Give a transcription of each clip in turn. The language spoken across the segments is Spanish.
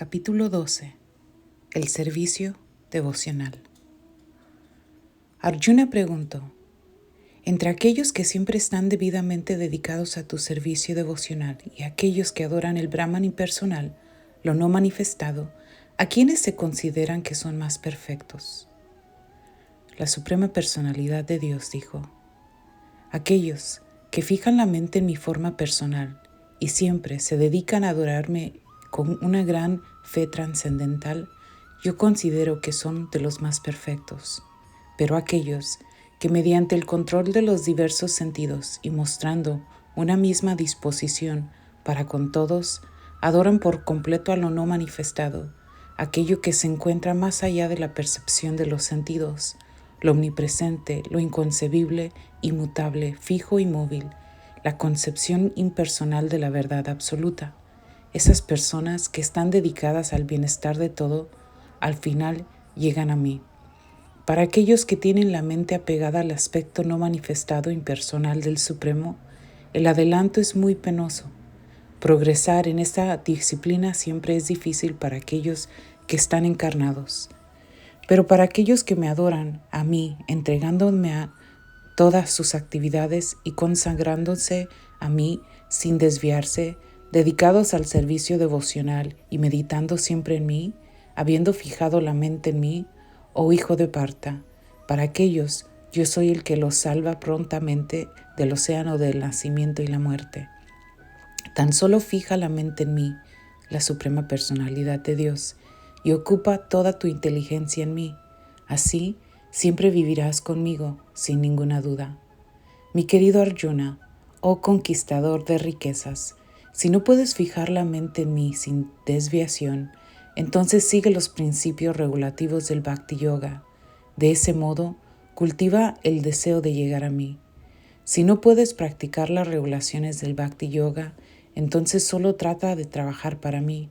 Capítulo 12. El servicio devocional. Arjuna preguntó: entre aquellos que siempre están debidamente dedicados a tu servicio devocional y aquellos que adoran el Brahman impersonal, lo no manifestado, ¿a quiénes se consideran que son más perfectos? La Suprema Personalidad de Dios dijo: aquellos que fijan la mente en mi forma personal y siempre se dedican a adorarme con una gran fe trascendental, yo considero que son de los más perfectos. Pero aquellos que mediante el control de los diversos sentidos y mostrando una misma disposición para con todos, adoran por completo a lo no manifestado, aquello que se encuentra más allá de la percepción de los sentidos, lo omnipresente, lo inconcebible, inmutable, fijo y móvil, la concepción impersonal de la verdad absoluta. Esas personas que están dedicadas al bienestar de todo, al final llegan a mí. Para aquellos que tienen la mente apegada al aspecto no manifestado impersonal del Supremo, el adelanto es muy penoso. Progresar en esta disciplina siempre es difícil para aquellos que están encarnados. Pero para aquellos que me adoran a mí, entregándome a todas sus actividades y consagrándose a mí sin desviarse, dedicados al servicio devocional y meditando siempre en mí, habiendo fijado la mente en mí, oh hijo de Parta, para aquellos yo soy el que los salva prontamente del océano del nacimiento y la muerte. Tan solo fija la mente en mí, la Suprema Personalidad de Dios, y ocupa toda tu inteligencia en mí. Así siempre vivirás conmigo, sin ninguna duda. Mi querido Arjuna, oh conquistador de riquezas, si no puedes fijar la mente en mí sin desviación, entonces sigue los principios regulativos del Bhakti Yoga. De ese modo, cultiva el deseo de llegar a mí. Si no puedes practicar las regulaciones del Bhakti Yoga, entonces solo trata de trabajar para mí,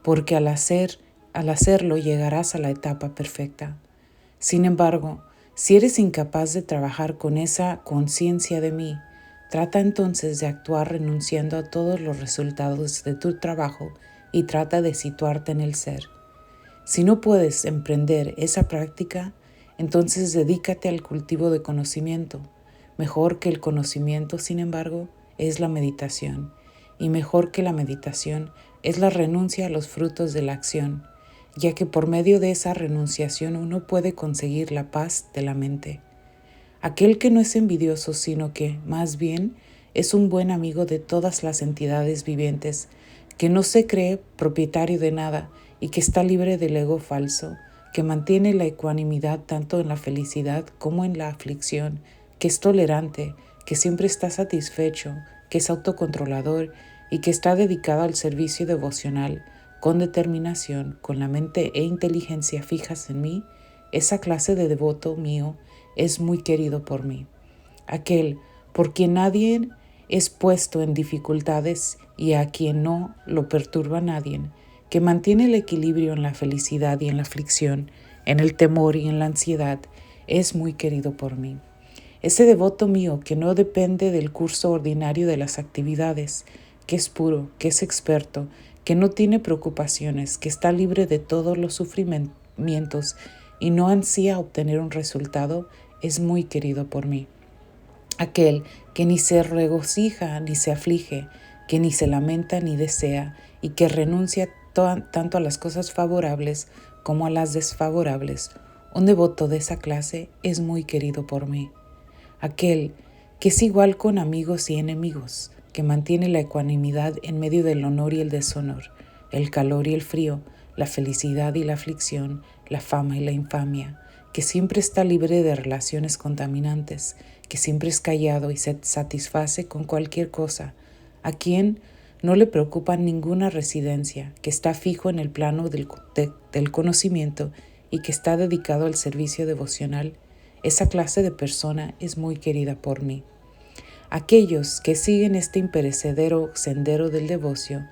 porque al hacerlo llegarás a la etapa perfecta. Sin embargo, si eres incapaz de trabajar con esa conciencia de mí, trata entonces de actuar renunciando a todos los resultados de tu trabajo y trata de situarte en el ser. Si no puedes emprender esa práctica, entonces dedícate al cultivo de conocimiento. Mejor que el conocimiento, sin embargo, es la meditación, y mejor que la meditación es la renuncia a los frutos de la acción, ya que por medio de esa renunciación uno puede conseguir la paz de la mente. Aquel que no es envidioso, sino que, más bien, es un buen amigo de todas las entidades vivientes, que no se cree propietario de nada y que está libre del ego falso, que mantiene la ecuanimidad tanto en la felicidad como en la aflicción, que es tolerante, que siempre está satisfecho, que es autocontrolador y que está dedicado al servicio devocional, con determinación, con la mente e inteligencia fijas en mí, esa clase de devoto mío es muy querido por mí. Aquel por quien nadie es puesto en dificultades y a quien no lo perturba nadie, que mantiene el equilibrio en la felicidad y en la aflicción, en el temor y en la ansiedad, es muy querido por mí. Ese devoto mío que no depende del curso ordinario de las actividades, que es puro, que es experto, que no tiene preocupaciones, que está libre de todos los sufrimientos y no ansía obtener un resultado, es muy querido por mí. Aquel que ni se regocija ni se aflige, que ni se lamenta ni desea, y que renuncia tanto a las cosas favorables como a las desfavorables, un devoto de esa clase es muy querido por mí. Aquel que es igual con amigos y enemigos, que mantiene la ecuanimidad en medio del honor y el deshonor, el calor y el frío, la felicidad y la aflicción, la fama y la infamia, que siempre está libre de relaciones contaminantes, que siempre es callado y se satisface con cualquier cosa, a quien no le preocupa ninguna residencia, que está fijo en el plano del conocimiento y que está dedicado al servicio devocional. Esa clase de persona es muy querida por mí. Aquellos que siguen este imperecedero sendero del devocio,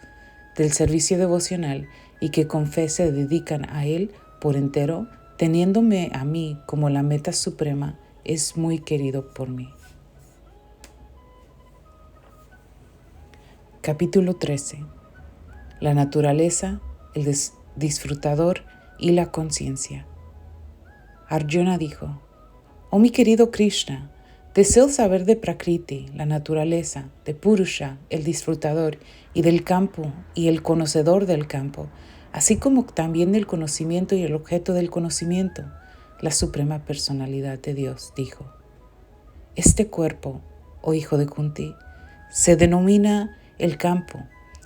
del servicio devocional y que con fe se dedican a él por entero, teniéndome a mí como la meta suprema, es muy querido por mí. Capítulo 13. La naturaleza, el disfrutador y la conciencia. Arjuna dijo: Oh mi querido Krishna, deseo saber de Prakriti, la naturaleza, de Purusha, el disfrutador, y del campo y el conocedor del campo, así como también del conocimiento y el objeto del conocimiento, la suprema personalidad de Dios, dijo. Este cuerpo, oh hijo de Kunti, se denomina el campo,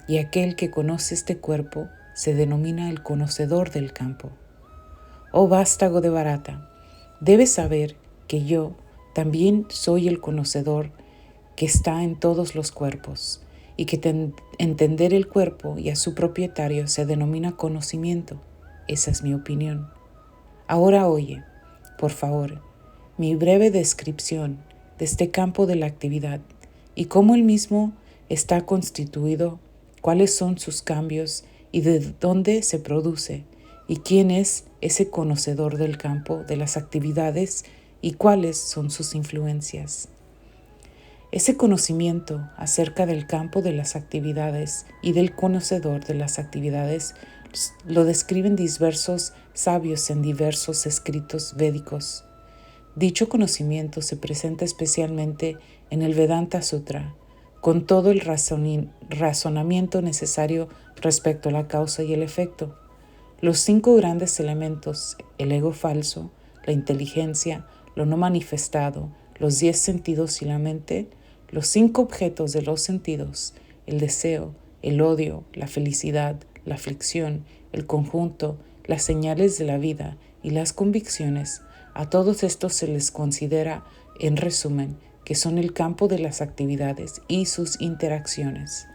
y aquel que conoce este cuerpo se denomina el conocedor del campo. Oh vástago de Bharata, debes saber que yo también soy el conocedor que está en todos los cuerpos, y que entender el cuerpo y a su propietario se denomina conocimiento. Esa es mi opinión. Ahora oye, por favor, mi breve descripción de este campo de la actividad y cómo el mismo está constituido, cuáles son sus cambios y de dónde se produce, y quién es ese conocedor del campo de las actividades y cuáles son sus influencias. Ese conocimiento acerca del campo de las actividades y del conocedor de las actividades lo describen diversos sabios en diversos escritos védicos. Dicho conocimiento se presenta especialmente en el Vedanta Sutra, con todo el razonamiento necesario respecto a la causa y el efecto. Los 5 grandes elementos, el ego falso, la inteligencia, lo no manifestado, los 10 sentidos y la mente, los 5 objetos de los sentidos, el deseo, el odio, la felicidad, la aflicción, el conjunto, las señales de la vida y las convicciones, a todos estos se les considera, en resumen, que son el campo de las actividades y sus interacciones.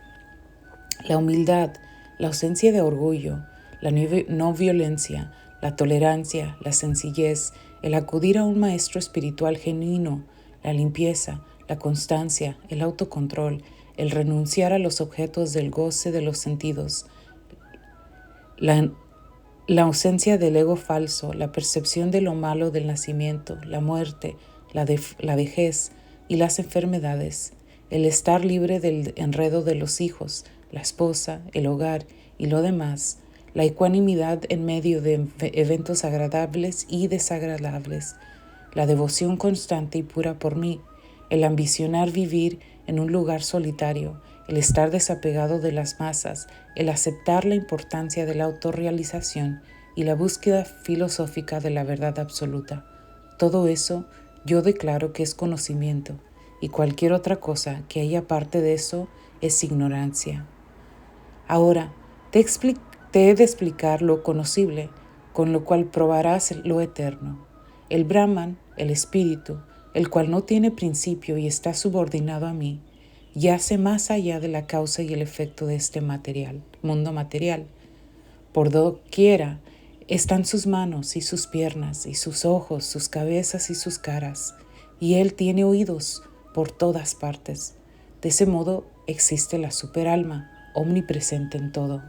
La humildad, la ausencia de orgullo, la no violencia, la tolerancia, la sencillez, el acudir a un maestro espiritual genuino, la limpieza, la constancia, el autocontrol, el renunciar a los objetos del goce de los sentidos, la ausencia del ego falso, la percepción de lo malo del nacimiento, la muerte, la vejez y las enfermedades, el estar libre del enredo de los hijos, la esposa, el hogar y lo demás, la ecuanimidad en medio de eventos agradables y desagradables, la devoción constante y pura por mí, el ambicionar vivir en un lugar solitario, el estar desapegado de las masas, el aceptar la importancia de la autorrealización y la búsqueda filosófica de la verdad absoluta. Todo eso yo declaro que es conocimiento, y cualquier otra cosa que haya aparte de eso es ignorancia. Ahora, te he de explicar lo conocible, con lo cual probarás lo eterno. El Brahman, el espíritu, el cual no tiene principio y está subordinado a mí, yace más allá de la causa y el efecto de este mundo material. Por doquiera están sus manos y sus piernas y sus ojos, sus cabezas y sus caras, y él tiene oídos por todas partes. De ese modo existe la superalma, omnipresente en todo.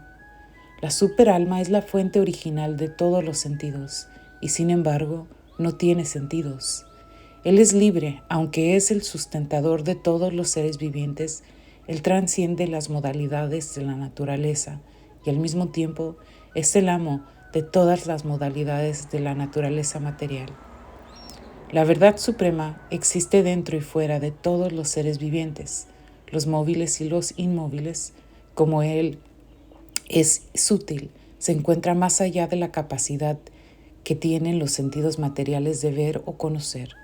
La superalma es la fuente original de todos los sentidos, y sin embargo no tiene sentidos. Él es libre, aunque es el sustentador de todos los seres vivientes. Él transciende las modalidades de la naturaleza y al mismo tiempo es el amo de todas las modalidades de la naturaleza material. La verdad suprema existe dentro y fuera de todos los seres vivientes, los móviles y los inmóviles. Como Él es sutil, se encuentra más allá de la capacidad que tienen los sentidos materiales de ver o conocer.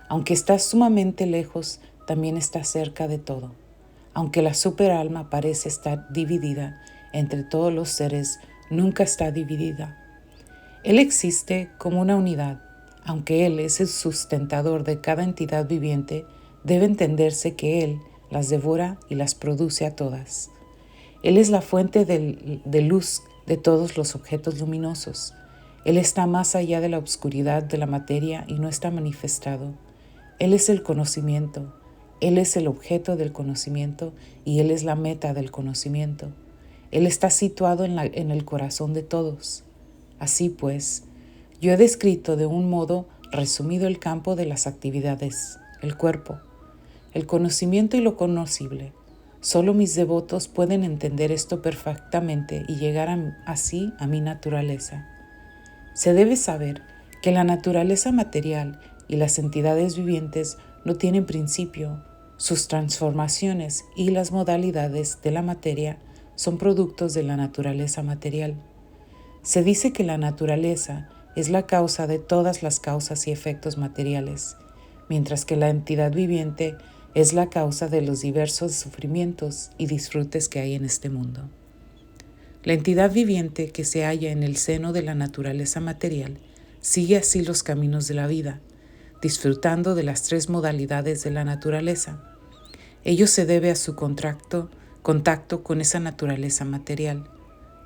Aunque está sumamente lejos, también está cerca de todo. Aunque la superalma parece estar dividida entre todos los seres, nunca está dividida. Él existe como una unidad. Aunque Él es el sustentador de cada entidad viviente, debe entenderse que Él las devora y las produce a todas. Él es la fuente de luz de todos los objetos luminosos. Él está más allá de la oscuridad de la materia y no está manifestado. Él es el conocimiento, Él es el objeto del conocimiento y Él es la meta del conocimiento. Él está situado en el corazón de todos. Así pues, yo he descrito de un modo resumido el campo de las actividades, el cuerpo, el conocimiento y lo conocible. Solo mis devotos pueden entender esto perfectamente y llegar así a mi naturaleza. Se debe saber que la naturaleza material y las entidades vivientes no tienen principio. Sus transformaciones y las modalidades de la materia son productos de la naturaleza material. Se dice que la naturaleza es la causa de todas las causas y efectos materiales, mientras que la entidad viviente es la causa de los diversos sufrimientos y disfrutes que hay en este mundo. La entidad viviente que se halla en el seno de la naturaleza material sigue así los caminos de la vida, disfrutando de las tres modalidades de la naturaleza. Ello se debe a su contacto con esa naturaleza material.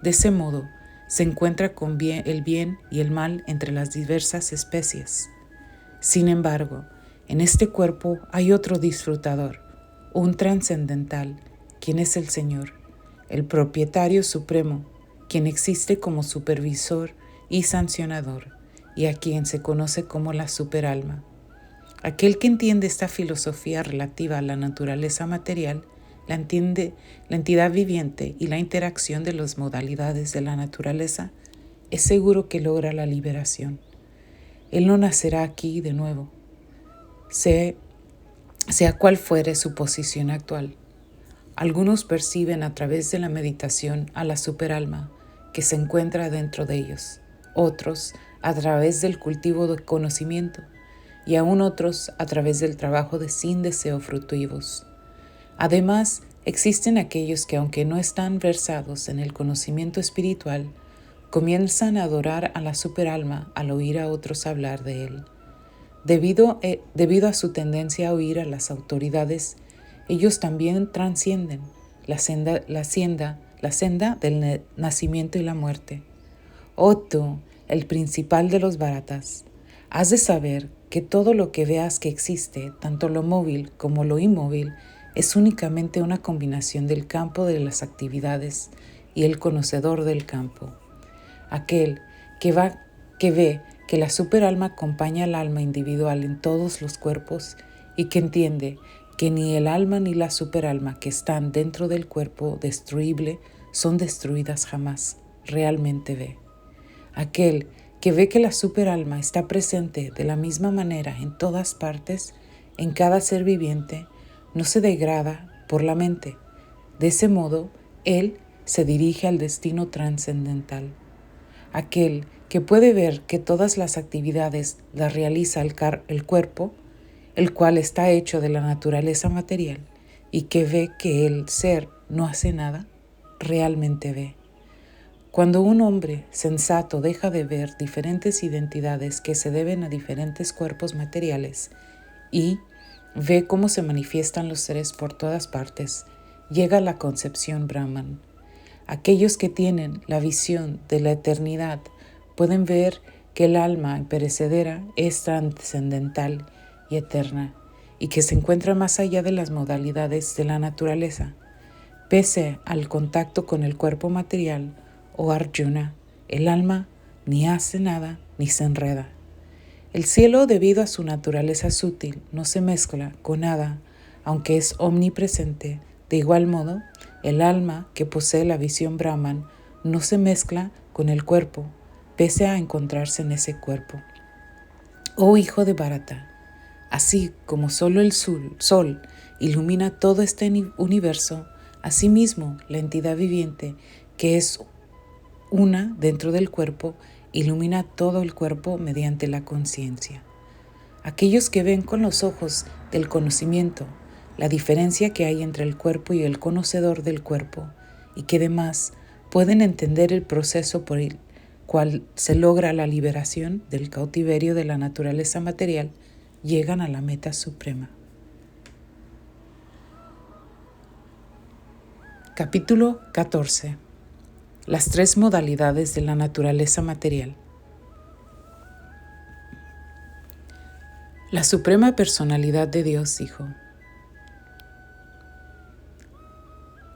De ese modo, se encuentra con el bien y el mal entre las diversas especies. Sin embargo, en este cuerpo hay otro disfrutador, un trascendental, quien es el Señor, el propietario supremo, quien existe como supervisor y sancionador, y a quien se conoce como la superalma. Aquel que entiende esta filosofía relativa a la naturaleza material, la entiende la entidad viviente y la interacción de las modalidades de la naturaleza, es seguro que logra la liberación. Él no nacerá aquí de nuevo, sea cual fuere su posición actual. Algunos perciben a través de la meditación a la superalma que se encuentra dentro de ellos, otros a través del cultivo de conocimiento y aún otros a través del trabajo sin deseo fructíferos. Además, existen aquellos que, aunque no están versados en el conocimiento espiritual, comienzan a adorar a la superalma al oír a otros hablar de él. Debido a su tendencia a oír a las autoridades, ellos también trascienden la senda del nacimiento y la muerte. Oh tú, el principal de los bharatas, has de saber que todo lo que veas que existe, tanto lo móvil como lo inmóvil, es únicamente una combinación del campo de las actividades y el conocedor del campo. Aquel que ve que la superalma acompaña al alma individual en todos los cuerpos y que entiende que ni el alma ni la superalma que están dentro del cuerpo destruible son destruidas jamás, realmente ve. Aquel que ve que la superalma está presente de la misma manera en todas partes, en cada ser viviente, no se degrada por la mente. De ese modo, él se dirige al destino trascendental. Aquel que puede ver que todas las actividades las realiza el cuerpo, el cual está hecho de la naturaleza material, y que ve que el ser no hace nada, realmente ve. Cuando un hombre sensato deja de ver diferentes identidades que se deben a diferentes cuerpos materiales y ve cómo se manifiestan los seres por todas partes, llega a la concepción Brahman. Aquellos que tienen la visión de la eternidad pueden ver que el alma imperecedera es trascendental y eterna y que se encuentra más allá de las modalidades de la naturaleza. Pese al contacto con el cuerpo material, oh Arjuna, el alma ni hace nada ni se enreda. El cielo, debido a su naturaleza sutil, no se mezcla con nada, aunque es omnipresente. De igual modo, el alma que posee la visión Brahman no se mezcla con el cuerpo, pese a encontrarse en ese cuerpo. Oh hijo de Bharata, así como solo el sol ilumina todo este universo, asimismo la entidad viviente, que es una dentro del cuerpo, ilumina todo el cuerpo mediante la conciencia. Aquellos que ven con los ojos del conocimiento la diferencia que hay entre el cuerpo y el conocedor del cuerpo, y que además pueden entender el proceso por el cual se logra la liberación del cautiverio de la naturaleza material, llegan a la meta suprema. Capítulo 14. Las tres modalidades de la naturaleza material. La Suprema Personalidad de Dios dijo: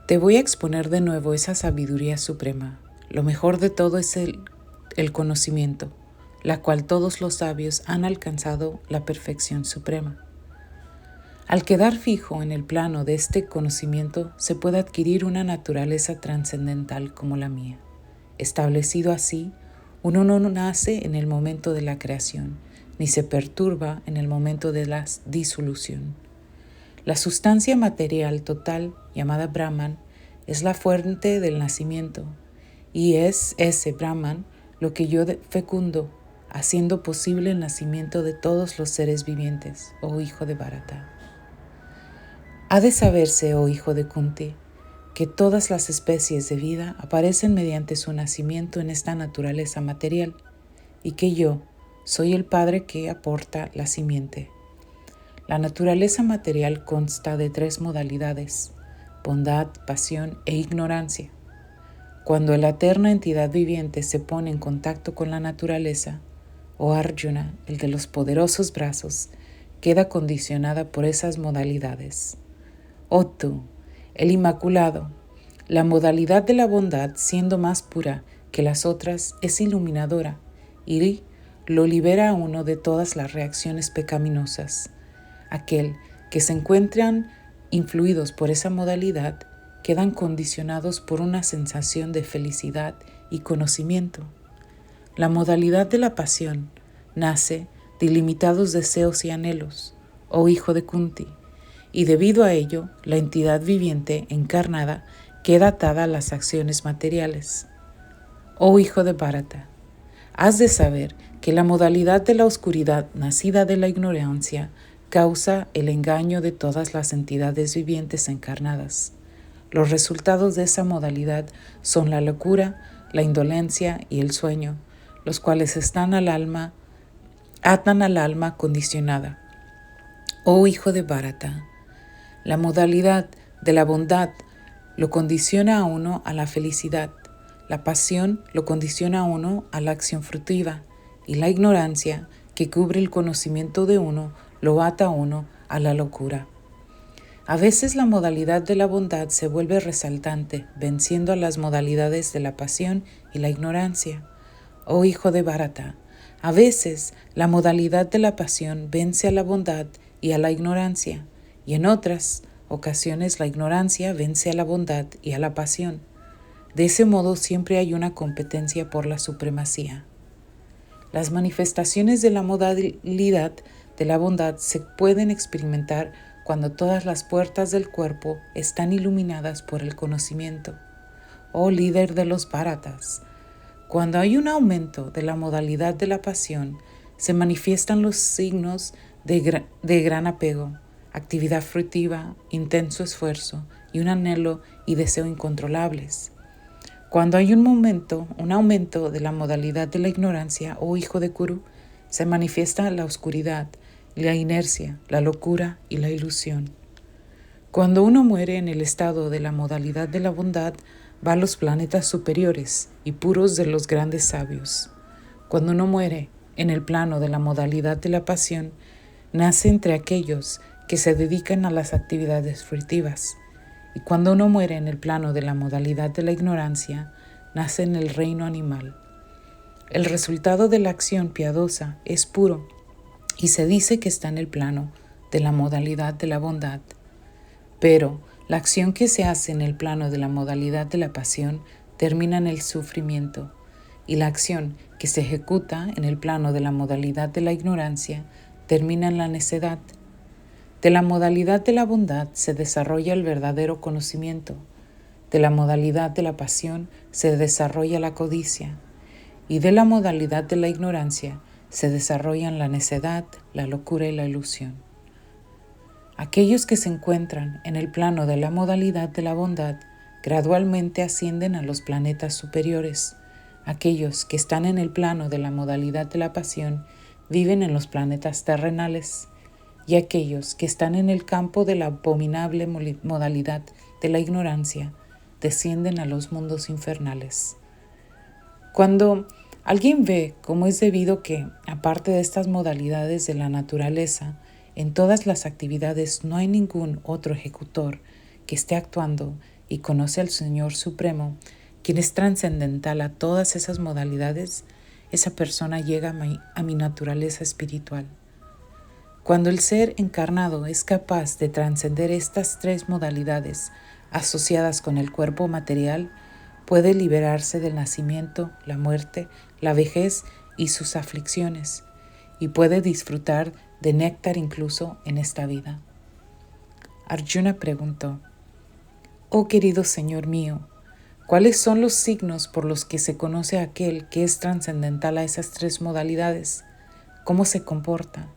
te voy a exponer de nuevo esa sabiduría suprema. Lo mejor de todo es el conocimiento, la cual todos los sabios han alcanzado la perfección suprema. Al quedar fijo en el plano de este conocimiento, se puede adquirir una naturaleza trascendental como la mía. Establecido así, uno no nace en el momento de la creación, ni se perturba en el momento de la disolución. La sustancia material total, llamada Brahman, es la fuente del nacimiento, y es ese Brahman lo que yo fecundo, haciendo posible el nacimiento de todos los seres vivientes, oh hijo de Bharata. Ha de saberse, oh hijo de Kunti, que todas las especies de vida aparecen mediante su nacimiento en esta naturaleza material, y que yo soy el Padre que aporta la simiente. La naturaleza material consta de 3 modalidades: bondad, pasión e ignorancia. Cuando la eterna entidad viviente se pone en contacto con la naturaleza, oh Arjuna, el de los poderosos brazos, queda condicionada por esas modalidades. Oh tú, el Inmaculado, la modalidad de la bondad, siendo más pura que las otras, es iluminadora y lo libera a uno de todas las reacciones pecaminosas. Aquel que se encuentran influidos por esa modalidad quedan condicionados por una sensación de felicidad y conocimiento. La modalidad de la pasión nace de ilimitados deseos y anhelos, oh hijo de Kunti, y debido a ello, la entidad viviente encarnada queda atada a las acciones materiales. Oh hijo de Bharata, has de saber que la modalidad de la oscuridad nacida de la ignorancia causa el engaño de todas las entidades vivientes encarnadas. Los resultados de esa modalidad son la locura, la indolencia y el sueño, los cuales atan al alma condicionada. Oh hijo de Bharata, la modalidad de la bondad lo condiciona a uno a la felicidad, la pasión lo condiciona a uno a la acción fructiva, y la ignorancia, que cubre el conocimiento de uno, lo ata a uno a la locura. A veces la modalidad de la bondad se vuelve resaltante, venciendo a las modalidades de la pasión y la ignorancia. Oh hijo de Bharata, a veces la modalidad de la pasión vence a la bondad y a la ignorancia, y en otras ocasiones la ignorancia vence a la bondad y a la pasión. De ese modo siempre hay una competencia por la supremacía. Las manifestaciones de la modalidad de la bondad se pueden experimentar cuando todas las puertas del cuerpo están iluminadas por el conocimiento. Oh líder de los Bharatas, cuando hay un aumento de la modalidad de la pasión, se manifiestan los signos de gran apego, actividad fructiva, intenso esfuerzo y un anhelo y deseo incontrolables. Cuando hay un aumento de la modalidad de la ignorancia, oh hijo de Kuru, se manifiesta la oscuridad, la inercia, la locura y la ilusión. Cuando uno muere en el estado de la modalidad de la bondad, va a los planetas superiores y puros de los grandes sabios. Cuando uno muere en el plano de la modalidad de la pasión, nace entre aquellos que se dedican a las actividades fructivas. Y cuando uno muere en el plano de la modalidad de la ignorancia, nace en el reino animal. El resultado de la acción piadosa es puro y se dice que está en el plano de la modalidad de la bondad. Pero la acción que se hace en el plano de la modalidad de la pasión termina en el sufrimiento, y la acción que se ejecuta en el plano de la modalidad de la ignorancia termina en la necedad. De la modalidad de la bondad se desarrolla el verdadero conocimiento, de la modalidad de la pasión se desarrolla la codicia, y de la modalidad de la ignorancia se desarrollan la necedad, la locura y la ilusión. Aquellos que se encuentran en el plano de la modalidad de la bondad gradualmente ascienden a los planetas superiores. Aquellos que están en el plano de la modalidad de la pasión viven en los planetas terrenales, y aquellos que están en el campo de la abominable modalidad de la ignorancia descienden a los mundos infernales. Cuando alguien ve cómo es debido que, aparte de estas modalidades de la naturaleza, en todas las actividades no hay ningún otro ejecutor que esté actuando y conoce al Señor Supremo, quien es trascendental a todas esas modalidades, esa persona llega a mi naturaleza espiritual. Cuando el ser encarnado es capaz de trascender estas tres modalidades asociadas con el cuerpo material, puede liberarse del nacimiento, la muerte, la vejez y sus aflicciones, y puede disfrutar de néctar incluso en esta vida. Arjuna preguntó: «Oh querido Señor mío, ¿cuáles son los signos por los que se conoce a aquel que es trascendental a esas tres modalidades? ¿Cómo se comporta?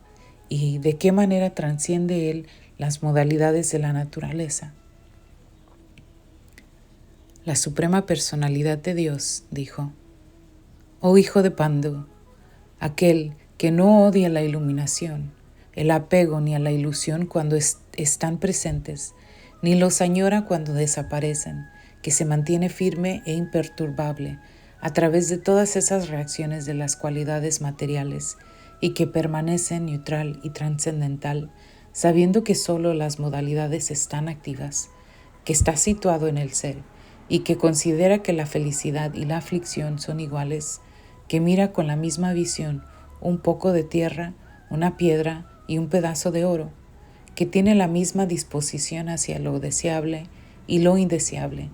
¿Y de qué manera trasciende él las modalidades de la naturaleza?» La Suprema Personalidad de Dios dijo: «Oh hijo de Pandu, aquel que no odia la iluminación, el apego ni a la ilusión cuando están presentes, ni los añora cuando desaparecen, que se mantiene firme e imperturbable a través de todas esas reacciones de las cualidades materiales y que permanece neutral y trascendental, sabiendo que solo las modalidades están activas, que está situado en el ser y que considera que la felicidad y la aflicción son iguales, que mira con la misma visión un poco de tierra, una piedra y un pedazo de oro, que tiene la misma disposición hacia lo deseable y lo indeseable,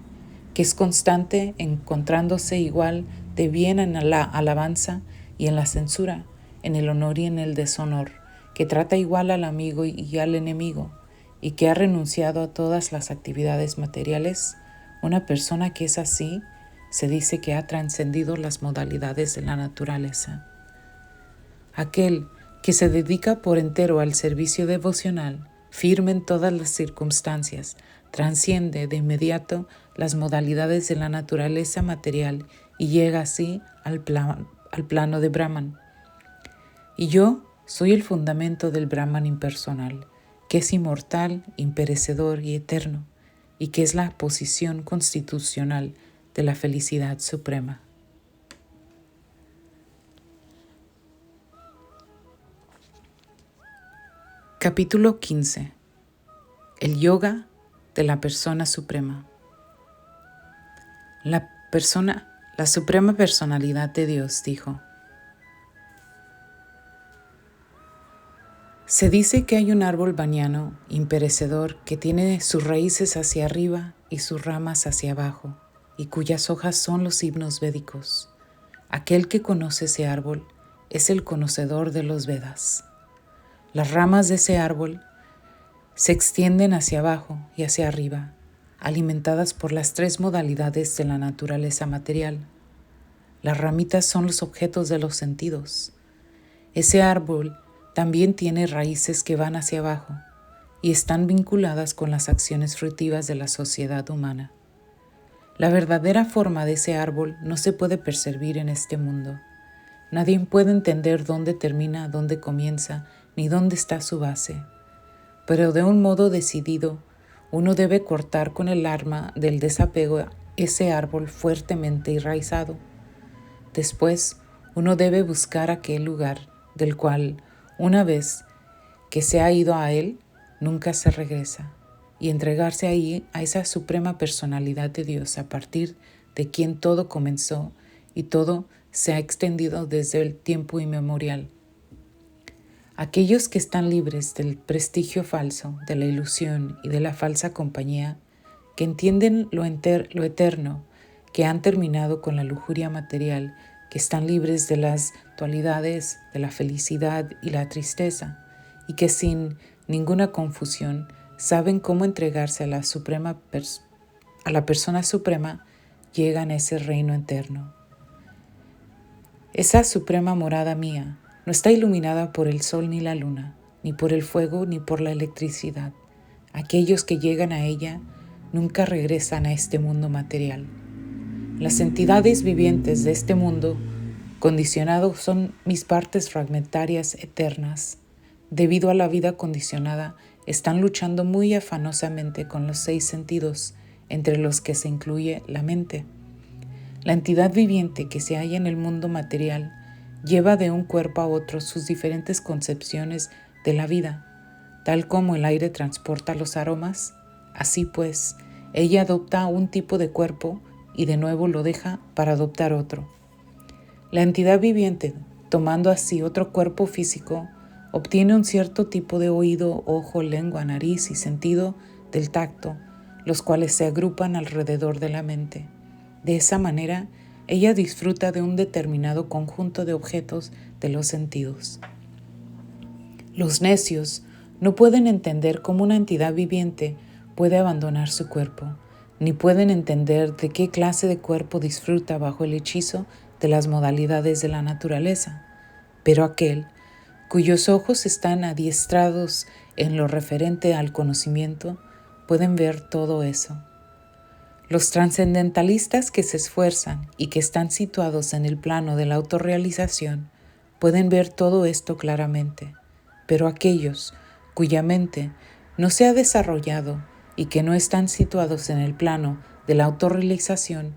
que es constante encontrándose igual de bien en la alabanza y en la censura, en el honor y en el deshonor, que trata igual al amigo y al enemigo, y que ha renunciado a todas las actividades materiales. Una persona que es así se dice que ha trascendido las modalidades de la naturaleza. Aquel que se dedica por entero al servicio devocional, firme en todas las circunstancias, trasciende de inmediato las modalidades de la naturaleza material y llega así al plano de Brahman. Y yo soy el fundamento del Brahman impersonal, que es inmortal, imperecedor y eterno, y que es la posición constitucional de la felicidad suprema. Capítulo 15. El yoga de la persona suprema. La suprema personalidad de Dios dijo: se dice que hay un árbol baniano imperecedor que tiene sus raíces hacia arriba y sus ramas hacia abajo, y cuyas hojas son los himnos védicos. Aquel que conoce ese árbol es el conocedor de los Vedas. Las ramas de ese árbol se extienden hacia abajo y hacia arriba, alimentadas por las tres modalidades de la naturaleza material. Las ramitas son los objetos de los sentidos. Ese árbol también tiene raíces que van hacia abajo y están vinculadas con las acciones fructivas de la sociedad humana. La verdadera forma de ese árbol no se puede percibir en este mundo. Nadie puede entender dónde termina, dónde comienza, ni dónde está su base. Pero de un modo decidido, uno debe cortar con el arma del desapego ese árbol fuertemente enraizado. Después, uno debe buscar aquel lugar del cual, una vez que se ha ido a él, nunca se regresa, y entregarse ahí a esa suprema personalidad de Dios a partir de quien todo comenzó y todo se ha extendido desde el tiempo inmemorial. Aquellos que están libres del prestigio falso, de la ilusión y de la falsa compañía, que entienden lo eterno, que han terminado con la lujuria material, que están libres de las dualidades, de la felicidad y la tristeza, y que sin ninguna confusión saben cómo entregarse a la persona suprema, llegan a ese reino eterno. Esa suprema morada mía no está iluminada por el sol ni la luna, ni por el fuego ni por la electricidad. Aquellos que llegan a ella nunca regresan a este mundo material. Las entidades vivientes de este mundo condicionado son mis partes fragmentarias eternas. Debido a la vida condicionada, están luchando muy afanosamente con los 6 sentidos, entre los que se incluye la mente. La entidad viviente que se halla en el mundo material lleva de un cuerpo a otro sus diferentes concepciones de la vida, tal como el aire transporta los aromas. Así pues, ella adopta un tipo de cuerpo y de nuevo lo deja para adoptar otro. La entidad viviente, tomando así otro cuerpo físico, obtiene un cierto tipo de oído, ojo, lengua, nariz y sentido del tacto, los cuales se agrupan alrededor de la mente. De esa manera, ella disfruta de un determinado conjunto de objetos de los sentidos. Los necios no pueden entender cómo una entidad viviente puede abandonar su cuerpo, ni pueden entender de qué clase de cuerpo disfruta bajo el hechizo de las modalidades de la naturaleza. Pero aquel cuyos ojos están adiestrados en lo referente al conocimiento, pueden ver todo eso. Los trascendentalistas que se esfuerzan y que están situados en el plano de la autorrealización pueden ver todo esto claramente, pero aquellos cuya mente no se ha desarrollado y que no están situados en el plano de la autorrealización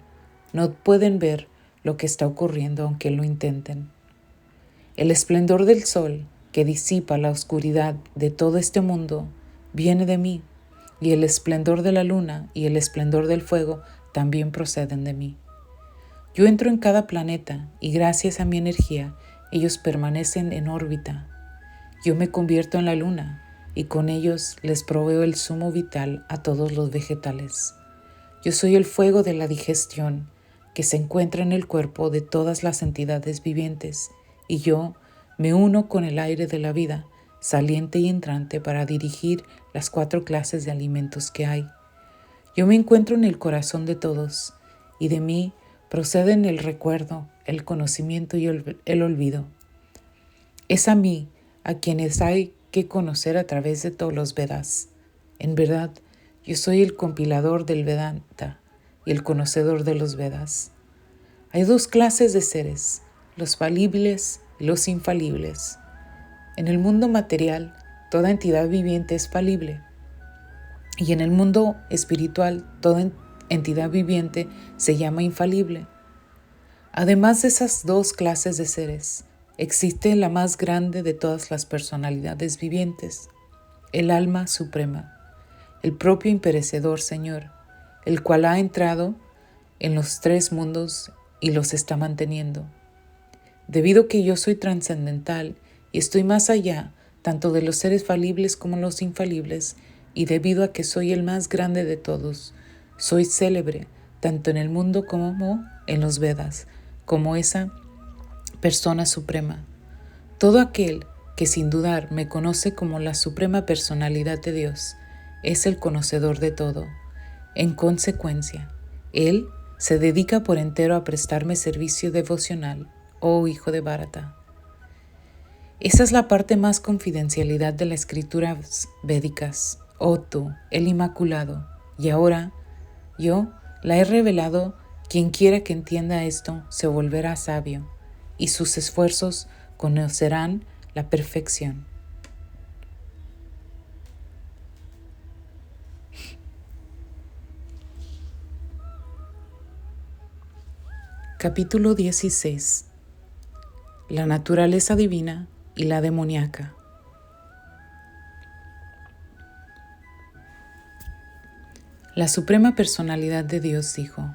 no pueden ver lo que está ocurriendo aunque lo intenten. El esplendor del sol que disipa la oscuridad de todo este mundo viene de mí, y el esplendor de la luna y el esplendor del fuego también proceden de mí. Yo entro en cada planeta y gracias a mi energía ellos permanecen en órbita. Yo me convierto en la luna y con ellos les proveo el zumo vital a todos los vegetales. Yo soy el fuego de la digestión que se encuentra en el cuerpo de todas las entidades vivientes y yo me uno con el aire de la vida, saliente y entrante para dirigir las 4 clases de alimentos que hay. Yo me encuentro en el corazón de todos y de mí proceden el recuerdo, el conocimiento y el olvido. Es a mí a quienes hay que conocer a través de todos los Vedas. En verdad, yo soy el compilador del Vedanta y el conocedor de los Vedas. Hay 2 clases de seres, los falibles y los infalibles. En el mundo material, toda entidad viviente es falible. Y en el mundo espiritual, toda entidad viviente se llama infalible. Además de esas 2 clases de seres, existe la más grande de todas las personalidades vivientes, el alma suprema, el propio imperecedor Señor, el cual ha entrado en los 3 mundos y los está manteniendo. Debido que yo soy trascendental y estoy más allá tanto de los seres falibles como los infalibles, y debido a que soy el más grande de todos, soy célebre tanto en el mundo como en los Vedas, como esa persona suprema. Todo aquel que sin dudar me conoce como la suprema personalidad de Dios es el conocedor de todo. En consecuencia, Él se dedica por entero a prestarme servicio devocional, oh hijo de Bharata. Esa es la parte más confidencialidad de las escrituras védicas, oh tú, el Inmaculado, y ahora yo la he revelado. Quien quiera que entienda esto se volverá sabio, y sus esfuerzos conocerán la perfección. Capítulo 16. La naturaleza divina y la demoníaca. La suprema personalidad de Dios dijo: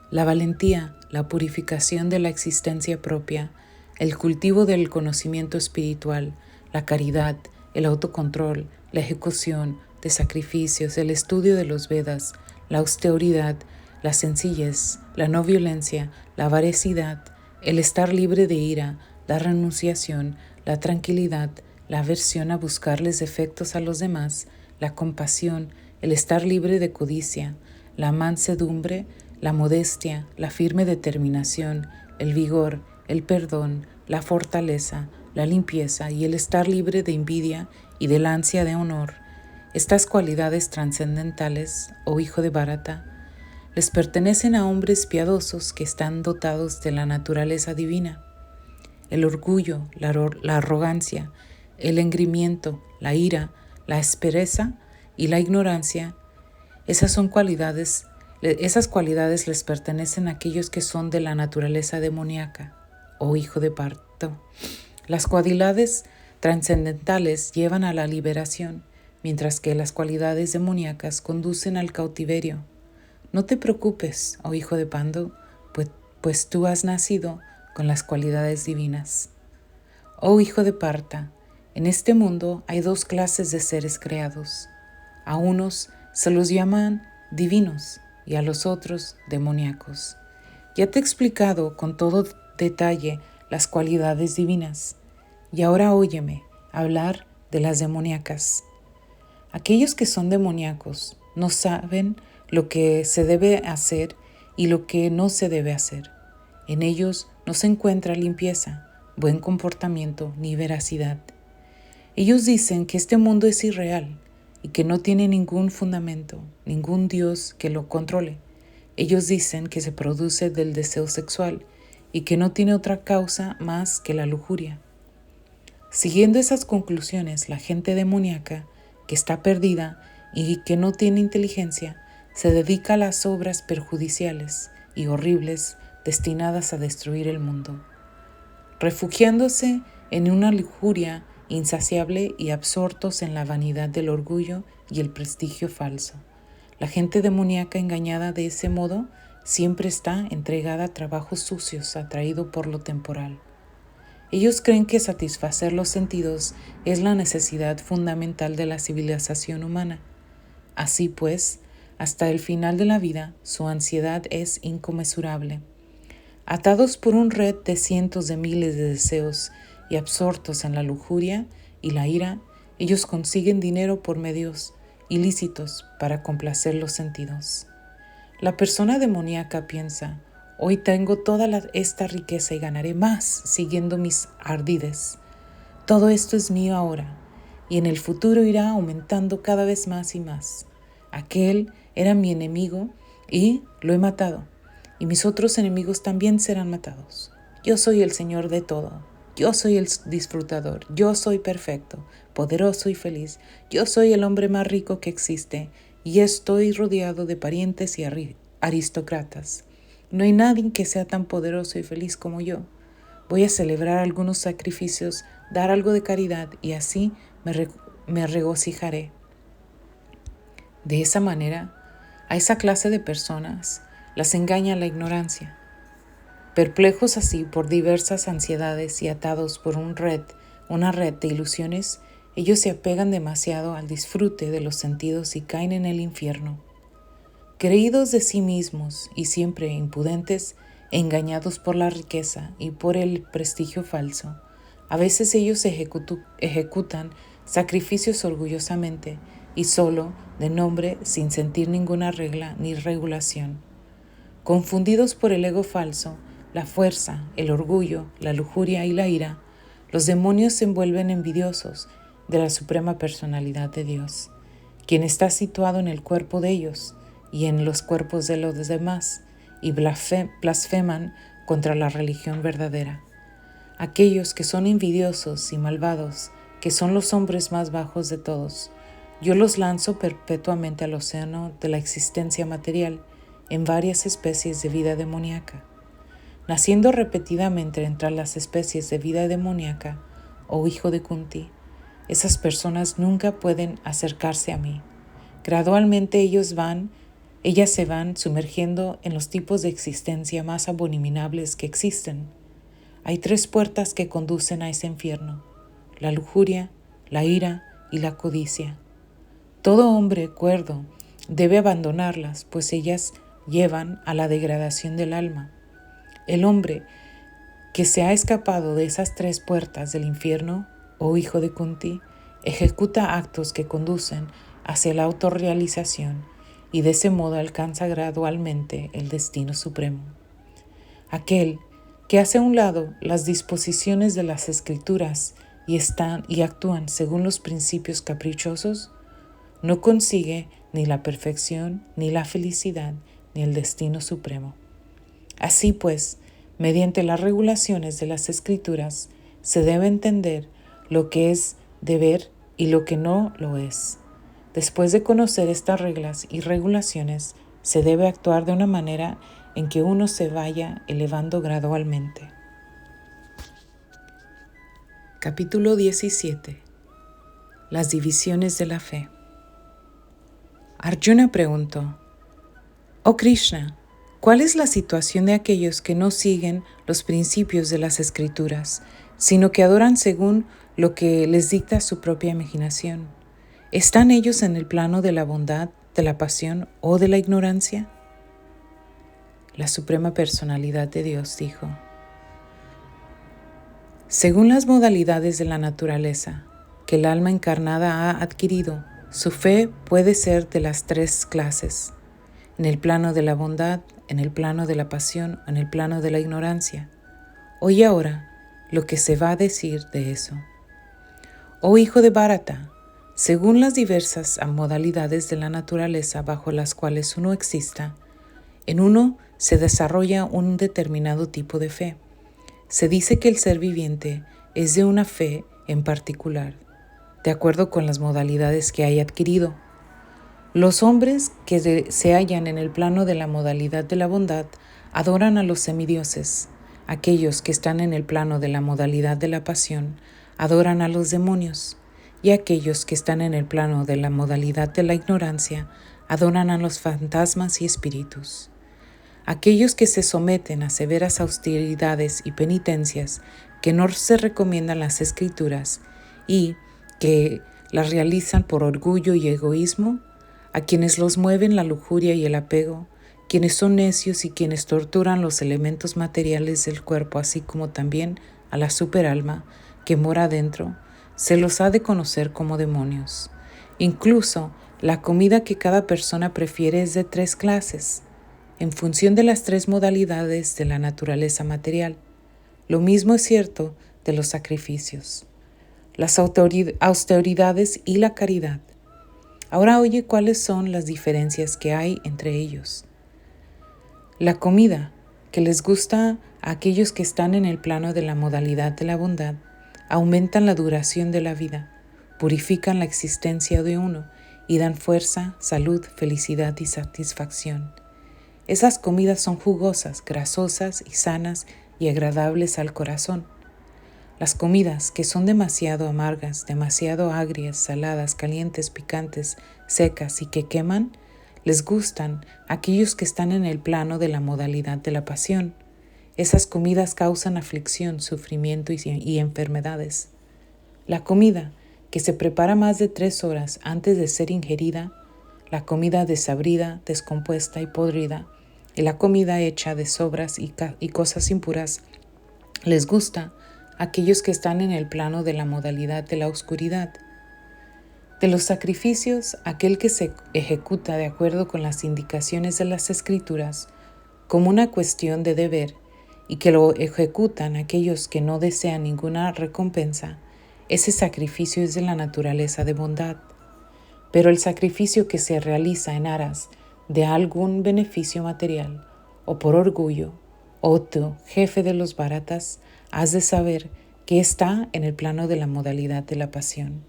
la valentía, la purificación de la existencia propia, el cultivo del conocimiento espiritual, la caridad, el autocontrol, la ejecución de sacrificios, el estudio de los Vedas, la austeridad, la sencillez, la no violencia, la veracidad, el estar libre de ira, la renunciación, la tranquilidad, la aversión a buscarles defectos a los demás, la compasión, el estar libre de codicia, la mansedumbre, la modestia, la firme determinación, el vigor, el perdón, la fortaleza, la limpieza y el estar libre de envidia y del ansia de honor. Estas cualidades trascendentales, oh hijo de Bharata, les pertenecen a hombres piadosos que están dotados de la naturaleza divina. El orgullo, la arrogancia, el engreimiento, la ira, la aspereza y la ignorancia, esas cualidades les pertenecen a aquellos que son de la naturaleza demoníaca, oh hijo de Parto. Las cualidades trascendentales llevan a la liberación, mientras que las cualidades demoníacas conducen al cautiverio. No te preocupes, oh hijo de Pando, pues tú has nacido con las cualidades divinas. Oh hijo de Parta, En este mundo hay dos clases de seres creados. A unos se los llaman divinos y a los otros demoníacos. Ya te he explicado con todo detalle las cualidades divinas, y ahora óyeme hablar de las demoníacas. Aquellos que son demoníacos no saben lo que se debe hacer y lo que no se debe hacer. En ellos no se encuentra limpieza, buen comportamiento ni veracidad. Ellos dicen que este mundo es irreal y que no tiene ningún fundamento, ningún Dios que lo controle. Ellos dicen que se produce del deseo sexual y que no tiene otra causa más que la lujuria. Siguiendo esas conclusiones, la gente demoníaca, que está perdida y que no tiene inteligencia, se dedica a las obras perjudiciales y horribles destinadas a destruir el mundo. Refugiándose en una lujuria insaciable y absortos en la vanidad del orgullo y el prestigio falso. La gente demoníaca engañada de ese modo siempre está entregada a trabajos sucios, atraído por lo temporal. Ellos creen que satisfacer los sentidos es la necesidad fundamental de la civilización humana. Así pues, hasta el final de la vida, su ansiedad es inconmensurable. Atados por un red de cientos de miles de deseos y absortos en la lujuria y la ira, ellos consiguen dinero por medios ilícitos para complacer los sentidos. La persona demoníaca piensa: hoy tengo toda esta riqueza y ganaré más siguiendo mis ardides. Todo esto es mío ahora y en el futuro irá aumentando cada vez más y más. Aquel era mi enemigo y lo he matado, y mis otros enemigos también serán matados. Yo soy el Señor de todo. Yo soy el disfrutador. Yo soy perfecto, poderoso y feliz. Yo soy el hombre más rico que existe y estoy rodeado de parientes y aristócratas. No hay nadie que sea tan poderoso y feliz como yo. Voy a celebrar algunos sacrificios, dar algo de caridad y así me regocijaré. De esa manera, a esa clase de personas las engaña la ignorancia. Perplejos así por diversas ansiedades y atados por una red de ilusiones, ellos se apegan demasiado al disfrute de los sentidos y caen en el infierno. Creídos de sí mismos y siempre impudentes, engañados por la riqueza y por el prestigio falso, a veces ellos ejecutan sacrificios orgullosamente y solo de nombre, sin sentir ninguna regla ni regulación. Confundidos por el ego falso, la fuerza, el orgullo, la lujuria y la ira, los demonios se envuelven envidiosos de la suprema personalidad de Dios, quien está situado en el cuerpo de ellos y en los cuerpos de los demás, y blasfeman contra la religión verdadera. Aquellos que son envidiosos y malvados, que son los hombres más bajos de todos, yo los lanzo perpetuamente al océano de la existencia material en varias especies de vida demoníaca. Naciendo repetidamente entre las especies de vida demoníaca, oh hijo de Kunti, esas personas nunca pueden acercarse a mí. Gradualmente ellas se van sumergiendo en los tipos de existencia más abominables que existen. Hay 3 puertas que conducen a ese infierno: la lujuria, la ira y la codicia. Todo hombre cuerdo debe abandonarlas, pues ellas llevan a la degradación del alma. El hombre que se ha escapado de esas 3 puertas del infierno, oh hijo de Kunti, ejecuta actos que conducen hacia la autorrealización y de ese modo alcanza gradualmente el destino supremo. Aquel que hace a un lado las disposiciones de las Escrituras y actúan según los principios caprichosos, no consigue ni la perfección, ni la felicidad, ni el destino supremo. Así pues, mediante las regulaciones de las Escrituras, se debe entender lo que es deber y lo que no lo es. Después de conocer estas reglas y regulaciones, se debe actuar de una manera en que uno se vaya elevando gradualmente. Capítulo 17. Las divisiones de la fe. Arjuna preguntó: Oh Krishna, ¿cuál es la situación de aquellos que no siguen los principios de las Escrituras, sino que adoran según lo que les dicta su propia imaginación. ¿Están ellos en el plano de la bondad, de la pasión o de la ignorancia? La Suprema Personalidad de Dios dijo: según las modalidades de la naturaleza que el alma encarnada ha adquirido, su fe puede ser de las tres clases: en el plano de la bondad, en el plano de la pasión o en el plano de la ignorancia. Oye ahora lo que se va a decir de eso. Oh hijo de Bharata, según las diversas modalidades de la naturaleza bajo las cuales uno exista, en uno se desarrolla un determinado tipo de fe. Se dice que el ser viviente es de una fe en particular, de acuerdo con las modalidades que haya adquirido. Los hombres que se hallan en el plano de la modalidad de la bondad adoran a los semidioses. Aquellos que están en el plano de la modalidad de la pasión adoran a los demonios. Y aquellos que están en el plano de la modalidad de la ignorancia adoran a los fantasmas y espíritus. Aquellos que se someten a severas austeridades y penitencias que no se recomiendan las escrituras y que las realizan por orgullo y egoísmo, a quienes los mueven la lujuria y el apego, quienes son necios y quienes torturan los elementos materiales del cuerpo, así como también a la superalma que mora dentro, se los ha de conocer como demonios. Incluso la comida que cada persona prefiere es de tres clases, en función de las tres modalidades de la naturaleza material. Lo mismo es cierto de los sacrificios, las austeridades y la caridad. Ahora oye cuáles son las diferencias que hay entre ellos. La comida que les gusta a aquellos que están en el plano de la modalidad de la bondad aumentan la duración de la vida, purifican la existencia de uno y dan fuerza, salud, felicidad y satisfacción. Esas comidas son jugosas, grasosas y sanas y agradables al corazón. Las comidas que son demasiado amargas, demasiado agrias, saladas, calientes, picantes, secas y que queman, les gustan a aquellos que están en el plano de la modalidad de la pasión. Esas comidas causan aflicción, sufrimiento y enfermedades. La comida que se prepara más de 3 horas antes de ser ingerida, la comida desabrida, descompuesta y podrida, y la comida hecha de sobras y cosas impuras, les gusta a aquellos que están en el plano de la modalidad de la oscuridad. De los sacrificios, aquel que se ejecuta de acuerdo con las indicaciones de las Escrituras, como una cuestión de deber, y que lo ejecutan aquellos que no desean ninguna recompensa, ese sacrificio es de la naturaleza de bondad. Pero el sacrificio que se realiza en aras de algún beneficio material o por orgullo, o tú, jefe de los Bharatas, has de saber que está en el plano de la modalidad de la pasión.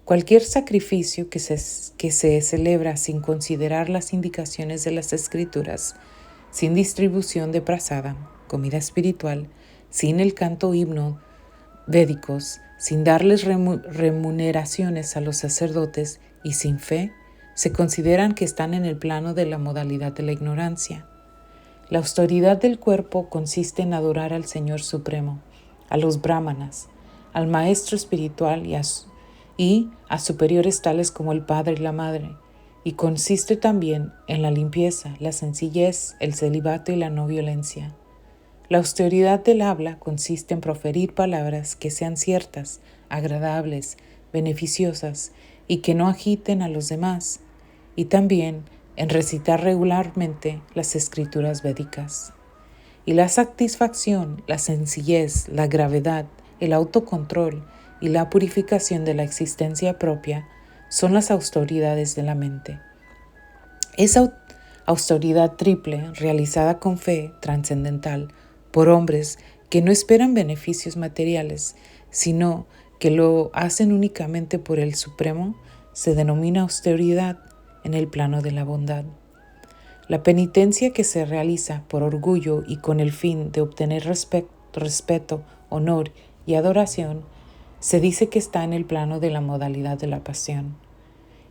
Cualquier sacrificio que se celebra sin considerar las indicaciones de las Escrituras, sin distribución de prasada, comida espiritual, sin el canto himno védicos, sin darles remuneraciones a los sacerdotes y sin fe, se consideran que están en el plano de la modalidad de la ignorancia. La austeridad del cuerpo consiste en adorar al Señor Supremo, a los brahmanas, al maestro espiritual y a superiores tales como el padre y la madre, y consiste también en la limpieza, la sencillez, el celibato y la no violencia. La austeridad del habla consiste en proferir palabras que sean ciertas, agradables, beneficiosas y que no agiten a los demás, y también en recitar regularmente las escrituras védicas. Y la satisfacción, la sencillez, la gravedad, el autocontrol y la purificación de la existencia propia son las austeridades de la mente. Esa austeridad triple, realizada con fe trascendental por hombres que no esperan beneficios materiales, sino que lo hacen únicamente por el Supremo, se denomina austeridad en el plano de la bondad. La penitencia que se realiza por orgullo y con el fin de obtener respeto, honor y adoración, se dice que está en el plano de la modalidad de la pasión.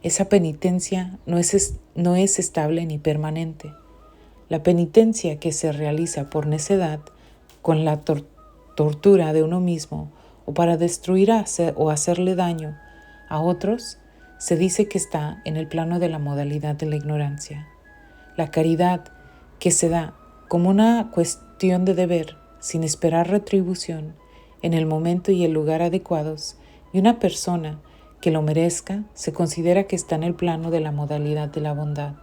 Esa penitencia no es estable ni permanente. La penitencia que se realiza por necedad, con la tortura de uno mismo o para destruir o hacerle daño a otros, se dice que está en el plano de la modalidad de la ignorancia. La caridad que se da como una cuestión de deber, sin esperar retribución, en el momento y el lugar adecuados, y una persona que lo merezca, se considera que está en el plano de la modalidad de la bondad.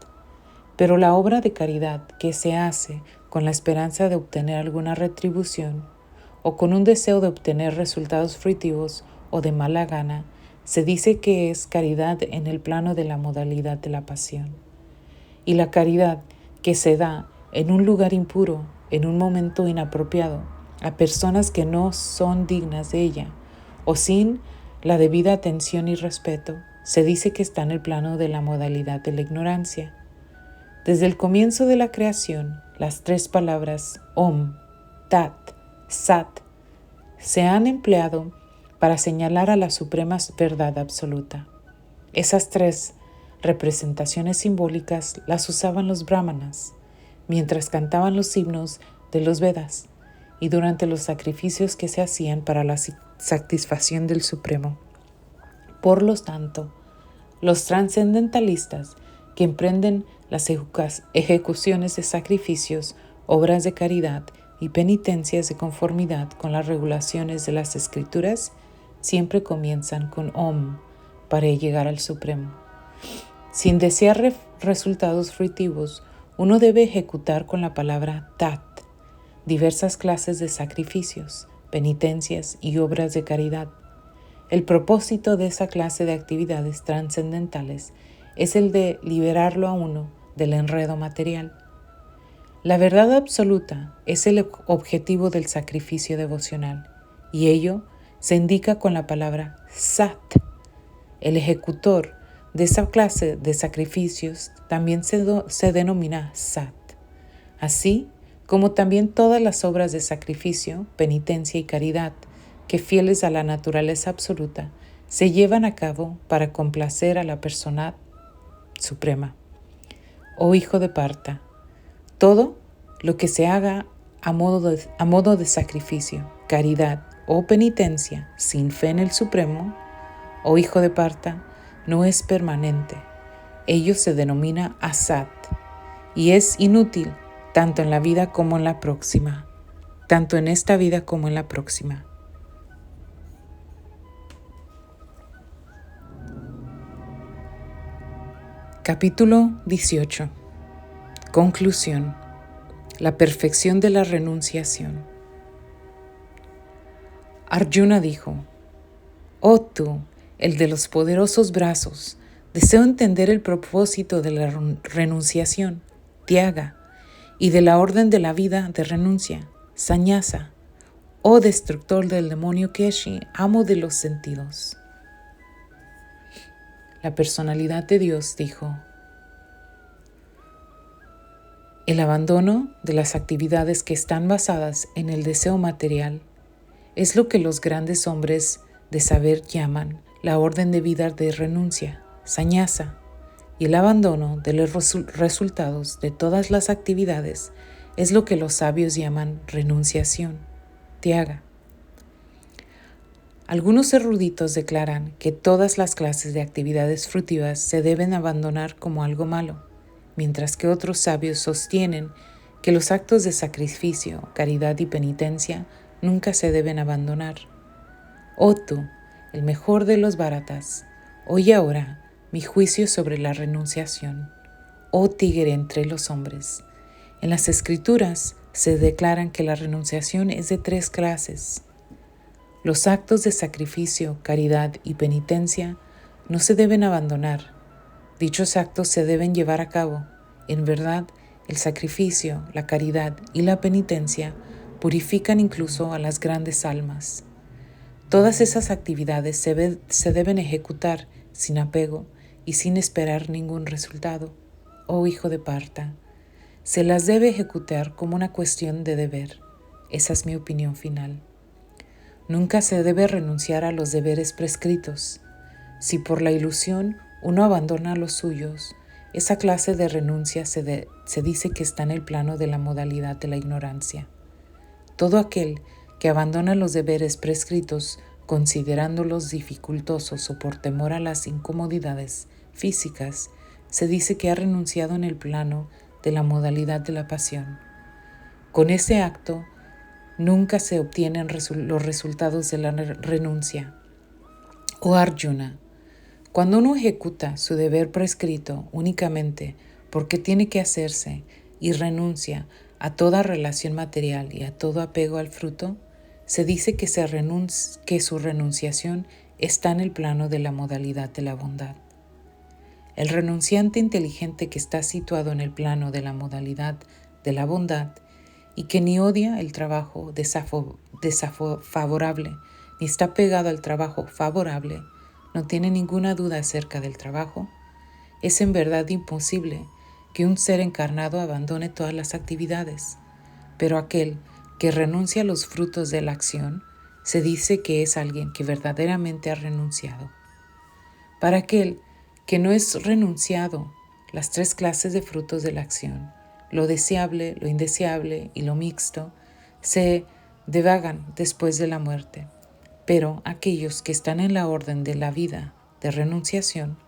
Pero la obra de caridad que se hace con la esperanza de obtener alguna retribución, o con un deseo de obtener resultados fruitivos o de mala gana, se dice que es caridad en el plano de la modalidad de la pasión. Y la caridad que se da en un lugar impuro, en un momento inapropiado, a personas que no son dignas de ella, o sin la debida atención y respeto, se dice que está en el plano de la modalidad de la ignorancia. Desde el comienzo de la creación, las tres palabras Om, Tat, Sat se han empleado para señalar a la suprema verdad absoluta. Esas tres representaciones simbólicas las usaban los brahmanas mientras cantaban los himnos de los Vedas y durante los sacrificios que se hacían para la satisfacción del Supremo. Por lo tanto, los trascendentalistas que emprenden las ejecuciones de sacrificios, obras de caridad y penitencias de conformidad con las regulaciones de las Escrituras siempre comienzan con Om para llegar al Supremo. Sin desear resultados fruitivos, uno debe ejecutar con la palabra Tat diversas clases de sacrificios, penitencias y obras de caridad. El propósito de esa clase de actividades trascendentales es el de liberarlo a uno del enredo material. La verdad absoluta es el objetivo del sacrificio devocional, y ello se indica con la palabra Sat. El ejecutor de esa clase de sacrificios también se denomina Sat, así como también todas las obras de sacrificio, penitencia y caridad que, fieles a la naturaleza absoluta, se llevan a cabo para complacer a la persona suprema. Oh hijo de Parta, todo lo que se haga a modo de sacrificio, caridad o penitencia sin fe en el Supremo, oh hijo de Parta, no es permanente. Ello se denomina asat y es inútil tanto en la vida como en la próxima, tanto en esta vida como en la próxima. Capítulo 18. Conclusión. La perfección de la renunciación. Arjuna dijo: Oh tú, el de los poderosos brazos, deseo entender el propósito de la renunciación, tyaga, y de la orden de la vida de renuncia, sannyasa, oh destructor del demonio Keshi, amo de los sentidos. La personalidad de Dios dijo: el abandono de las actividades que están basadas en el deseo material es lo que los grandes hombres de saber llaman la orden de vida de renuncia, sannyasa, y el abandono de los resultados de todas las actividades es lo que los sabios llaman renunciación, tyaga. Algunos eruditos declaran que todas las clases de actividades fructíferas se deben abandonar como algo malo, mientras que otros sabios sostienen que los actos de sacrificio, caridad y penitencia nunca se deben abandonar. Oh tú, el mejor de los bharatas, oye ahora mi juicio sobre la renunciación. Oh tigre entre los hombres, en las Escrituras se declaran que la renunciación es de 3 clases. Los actos de sacrificio, caridad y penitencia no se deben abandonar. Dichos actos se deben llevar a cabo. En verdad, el sacrificio, la caridad y la penitencia purifican incluso a las grandes almas. Todas esas actividades se deben ejecutar sin apego y sin esperar ningún resultado. Oh hijo de Parta, se las debe ejecutar como una cuestión de deber. Esa es mi opinión final. Nunca se debe renunciar a los deberes prescritos. Si por la ilusión uno abandona los suyos, esa clase de renuncia se dice que está en el plano de la modalidad de la ignorancia. Todo aquel que abandona los deberes prescritos considerándolos dificultosos o por temor a las incomodidades físicas, se dice que ha renunciado en el plano de la modalidad de la pasión. Con ese acto nunca se obtienen los resultados de la renuncia. Oh Arjuna, cuando uno ejecuta su deber prescrito únicamente porque tiene que hacerse y renuncia a toda relación material y a todo apego al fruto, se dice que su renunciación está en el plano de la modalidad de la bondad. El renunciante inteligente que está situado en el plano de la modalidad de la bondad y que ni odia el trabajo desfavorable ni está pegado al trabajo favorable, no tiene ninguna duda acerca del trabajo. Es en verdad imposible que un ser encarnado abandone todas las actividades, pero aquel que renuncia a los frutos de la acción se dice que es alguien que verdaderamente ha renunciado. Para aquel que no es renunciado, las tres clases de frutos de la acción, lo deseable, lo indeseable y lo mixto, se divagan después de la muerte. Pero aquellos que están en la orden de la vida de renunciación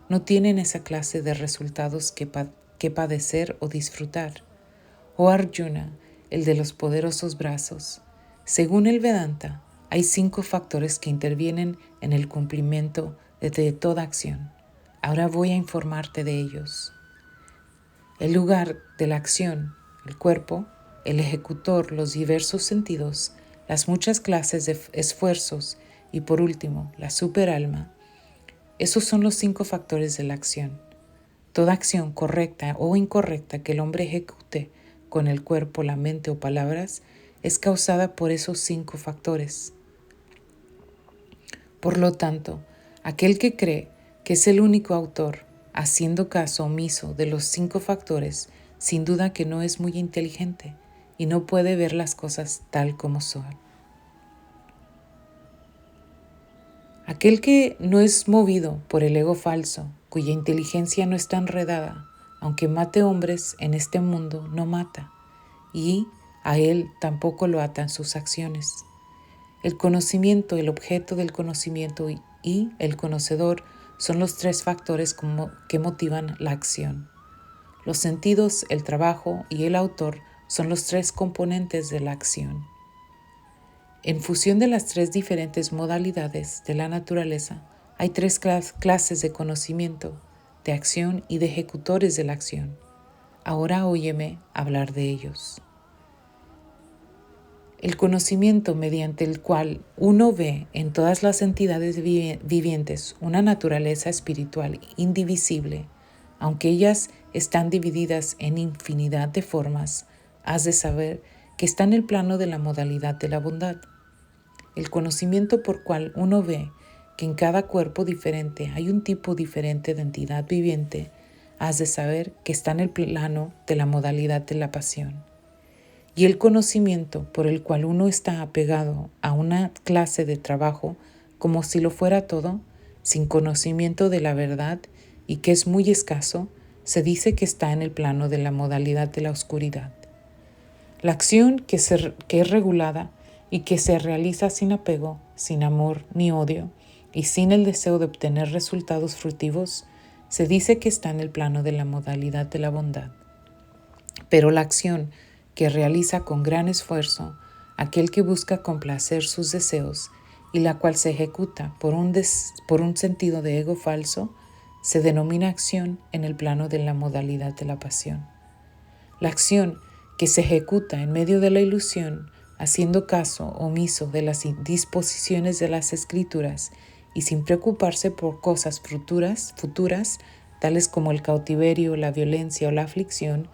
no tienen esa clase de resultados que padecer o disfrutar. Oh Arjuna, el de los poderosos brazos, según el Vedanta, hay 5 factores que intervienen en el cumplimiento de toda acción. Ahora voy a informarte de ellos. El lugar de la acción, el cuerpo, el ejecutor, los diversos sentidos, las muchas clases de esfuerzos y por último, la superalma. Esos son los 5 factores de la acción. Toda acción correcta o incorrecta que el hombre ejecute con el cuerpo, la mente o palabras es causada por esos 5 factores. Por lo tanto, aquel que cree que es el único autor, haciendo caso omiso de los 5 factores, sin duda que no es muy inteligente y no puede ver las cosas tal como son. Aquel que no es movido por el ego falso, cuya inteligencia no está enredada, aunque mate hombres en este mundo, no mata, y a él tampoco lo atan sus acciones. El conocimiento, el objeto del conocimiento y el conocedor son los 3 factores que motivan la acción. Los sentidos, el trabajo y el autor son los 3 componentes de la acción. En función de las 3 diferentes modalidades de la naturaleza, hay 3 clases de conocimiento, de acción y de ejecutores de la acción. Ahora óyeme hablar de ellos. El conocimiento mediante el cual uno ve en todas las entidades vivientes una naturaleza espiritual indivisible, aunque ellas están divididas en infinidad de formas, has de saber que está en el plano de la modalidad de la bondad. El conocimiento por cual uno ve que en cada cuerpo diferente hay un tipo diferente de entidad viviente, has de saber que está en el plano de la modalidad de la pasión. Y el conocimiento por el cual uno está apegado a una clase de trabajo como si lo fuera todo, sin conocimiento de la verdad y que es muy escaso, se dice que está en el plano de la modalidad de la oscuridad. La acción que es regulada y que se realiza sin apego, sin amor ni odio y sin el deseo de obtener resultados fructíferos, se dice que está en el plano de la modalidad de la bondad. Pero la acción que realiza con gran esfuerzo aquel que busca complacer sus deseos y la cual se ejecuta por un sentido de ego falso, se denomina acción en el plano de la modalidad de la pasión. La acción que se ejecuta en medio de la ilusión, haciendo caso omiso de las disposiciones de las escrituras y sin preocuparse por cosas futuras, tales como el cautiverio, la violencia o la aflicción,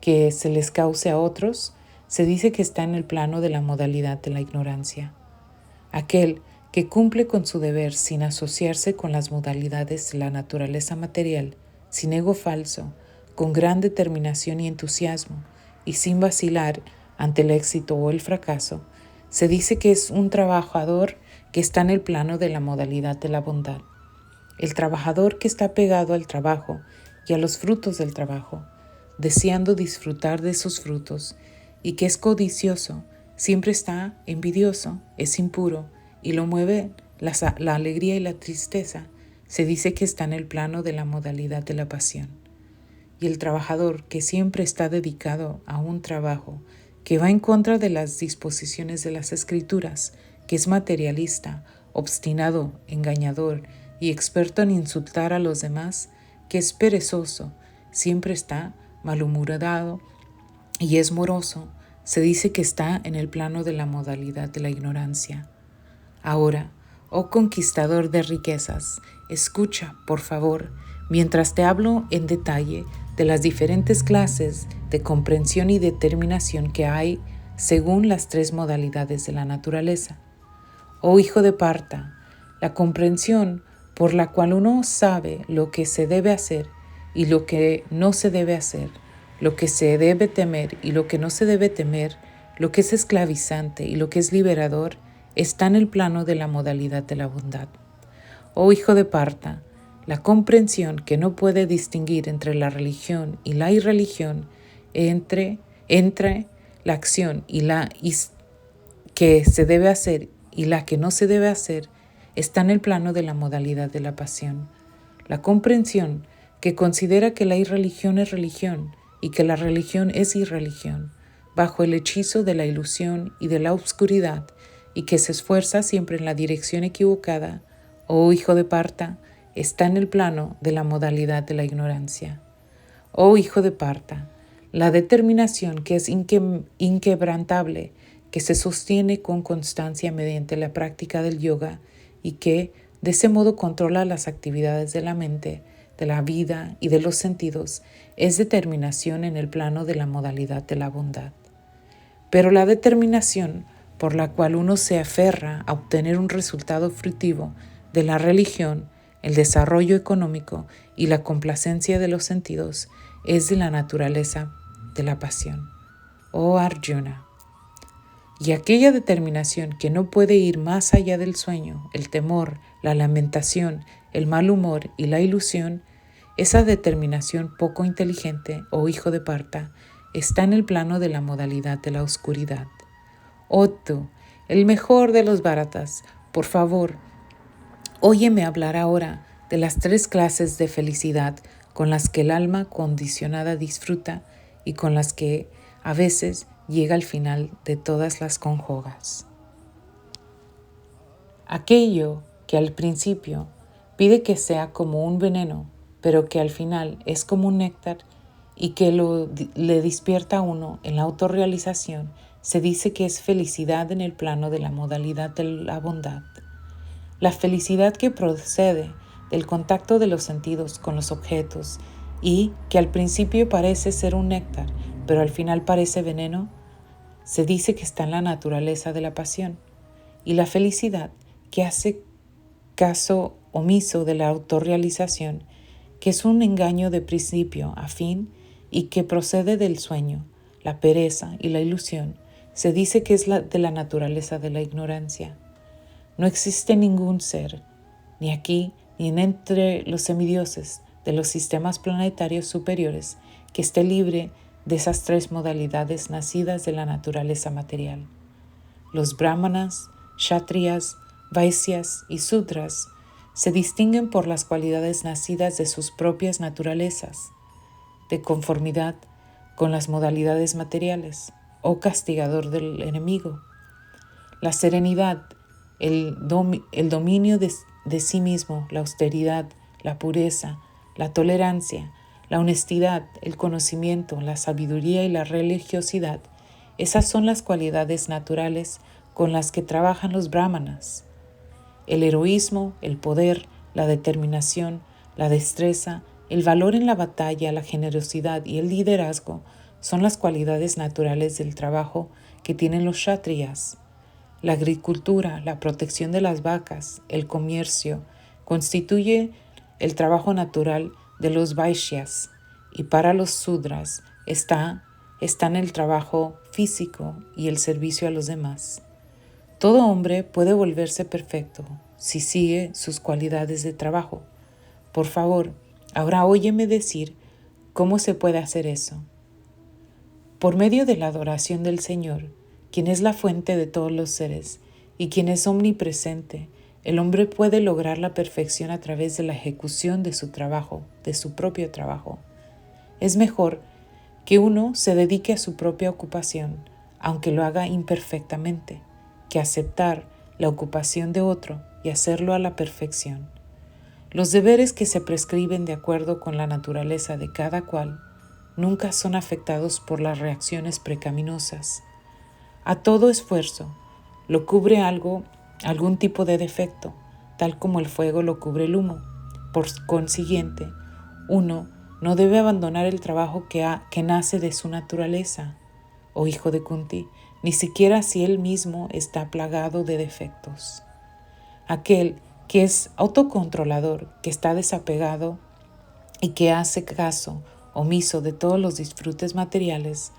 que se les cause a otros, se dice que está en el plano de la modalidad de la ignorancia. Aquel que cumple con su deber sin asociarse con las modalidades de la naturaleza material, sin ego falso, con gran determinación y entusiasmo, y sin vacilar ante el éxito o el fracaso, se dice que es un trabajador que está en el plano de la modalidad de la bondad. El trabajador que está pegado al trabajo y a los frutos del trabajo, deseando disfrutar de sus frutos, y que es codicioso siempre está envidioso, es impuro y lo mueve la alegría y la tristeza, se dice que está en el plano de la modalidad de la pasión. Y el trabajador que siempre está dedicado a un trabajo que va en contra de las disposiciones de las Escrituras, que es materialista, obstinado, engañador y experto en insultar a los demás, que es perezoso, siempre está malhumorado y es moroso, se dice que está en el plano de la modalidad de la ignorancia. Ahora, oh conquistador de riquezas, escucha, por favor, mientras te hablo en detalle de las diferentes clases de comprensión y determinación que hay según las tres modalidades de la naturaleza. Oh hijo de Parta, la comprensión por la cual uno sabe lo que se debe hacer y lo que no se debe hacer, lo que se debe temer y lo que no se debe temer, lo que es esclavizante y lo que es liberador, está en el plano de la modalidad de la bondad. Oh hijo de Parta, la comprensión que no puede distinguir entre la religión y la irreligión, entre la acción y la que se debe hacer y la que no se debe hacer, está en el plano de la modalidad de la pasión. La comprensión que considera que la irreligión es religión y que la religión es irreligión, bajo el hechizo de la ilusión y de la obscuridad, y que se esfuerza siempre en la dirección equivocada, oh hijo de Parta, está en el plano de la modalidad de la ignorancia. Oh hijo de Parta, la determinación que es inquebrantable, que se sostiene con constancia mediante la práctica del yoga y que de ese modo controla las actividades de la mente, de la vida y de los sentidos, es determinación en el plano de la modalidad de la bondad. Pero la determinación por la cual uno se aferra a obtener un resultado fructífero de la religión, el desarrollo económico y la complacencia de los sentidos es de la naturaleza de la pasión. Oh Arjuna, y aquella determinación que no puede ir más allá del sueño, el temor, la lamentación, el mal humor y la ilusión, esa determinación poco inteligente, oh hijo de Parta, está en el plano de la modalidad de la oscuridad. Oh tú, el mejor de los Bharatas, por favor, óyeme hablar ahora de las tres clases de felicidad con las que el alma condicionada disfruta y con las que a veces llega al final de todas las conjugas. Aquello que al principio pide que sea como un veneno, pero que al final es como un néctar y que le despierta a uno en la autorrealización, se dice que es felicidad en el plano de la modalidad de la bondad. La felicidad que procede del contacto de los sentidos con los objetos y que al principio parece ser un néctar, pero al final parece veneno, se dice que está en la naturaleza de la pasión. Y la felicidad que hace caso omiso de la autorrealización, que es un engaño de principio a fin y que procede del sueño, la pereza y la ilusión, se dice que es de la naturaleza de la ignorancia. No existe ningún ser, ni aquí ni entre los semidioses de los sistemas planetarios superiores, que esté libre de esas tres modalidades nacidas de la naturaleza material. Los brahmanas, kshatriyas, vaisyas y sudras se distinguen por las cualidades nacidas de sus propias naturalezas, de conformidad con las modalidades materiales, oh castigador del enemigo. La serenidad, el dominio de sí mismo, la austeridad, la pureza, la tolerancia, la honestidad, el conocimiento, la sabiduría y la religiosidad, esas son las cualidades naturales con las que trabajan los brahmanas. El heroísmo, el poder, la determinación, la destreza, el valor en la batalla, la generosidad y el liderazgo son las cualidades naturales del trabajo que tienen los kshatriyas. La agricultura, la protección de las vacas, el comercio, constituye el trabajo natural de los vaisyas, y para los sudras están el trabajo físico y el servicio a los demás. Todo hombre puede volverse perfecto si sigue sus cualidades de trabajo. Por favor, ahora óyeme decir cómo se puede hacer eso. Por medio de la adoración del Señor, quien es la fuente de todos los seres y quien es omnipresente, el hombre puede lograr la perfección a través de la ejecución de su trabajo, de su propio trabajo. Es mejor que uno se dedique a su propia ocupación, aunque lo haga imperfectamente, que aceptar la ocupación de otro y hacerlo a la perfección. Los deberes que se prescriben de acuerdo con la naturaleza de cada cual nunca son afectados por las reacciones pecaminosas. A todo esfuerzo lo cubre algún tipo de defecto, tal como el fuego lo cubre el humo. Por consiguiente, uno no debe abandonar el trabajo que nace de su naturaleza, oh hijo de Kunti, ni siquiera si él mismo está plagado de defectos. Aquel que es autocontrolador, que está desapegado y que hace caso omiso de todos los disfrutes materiales,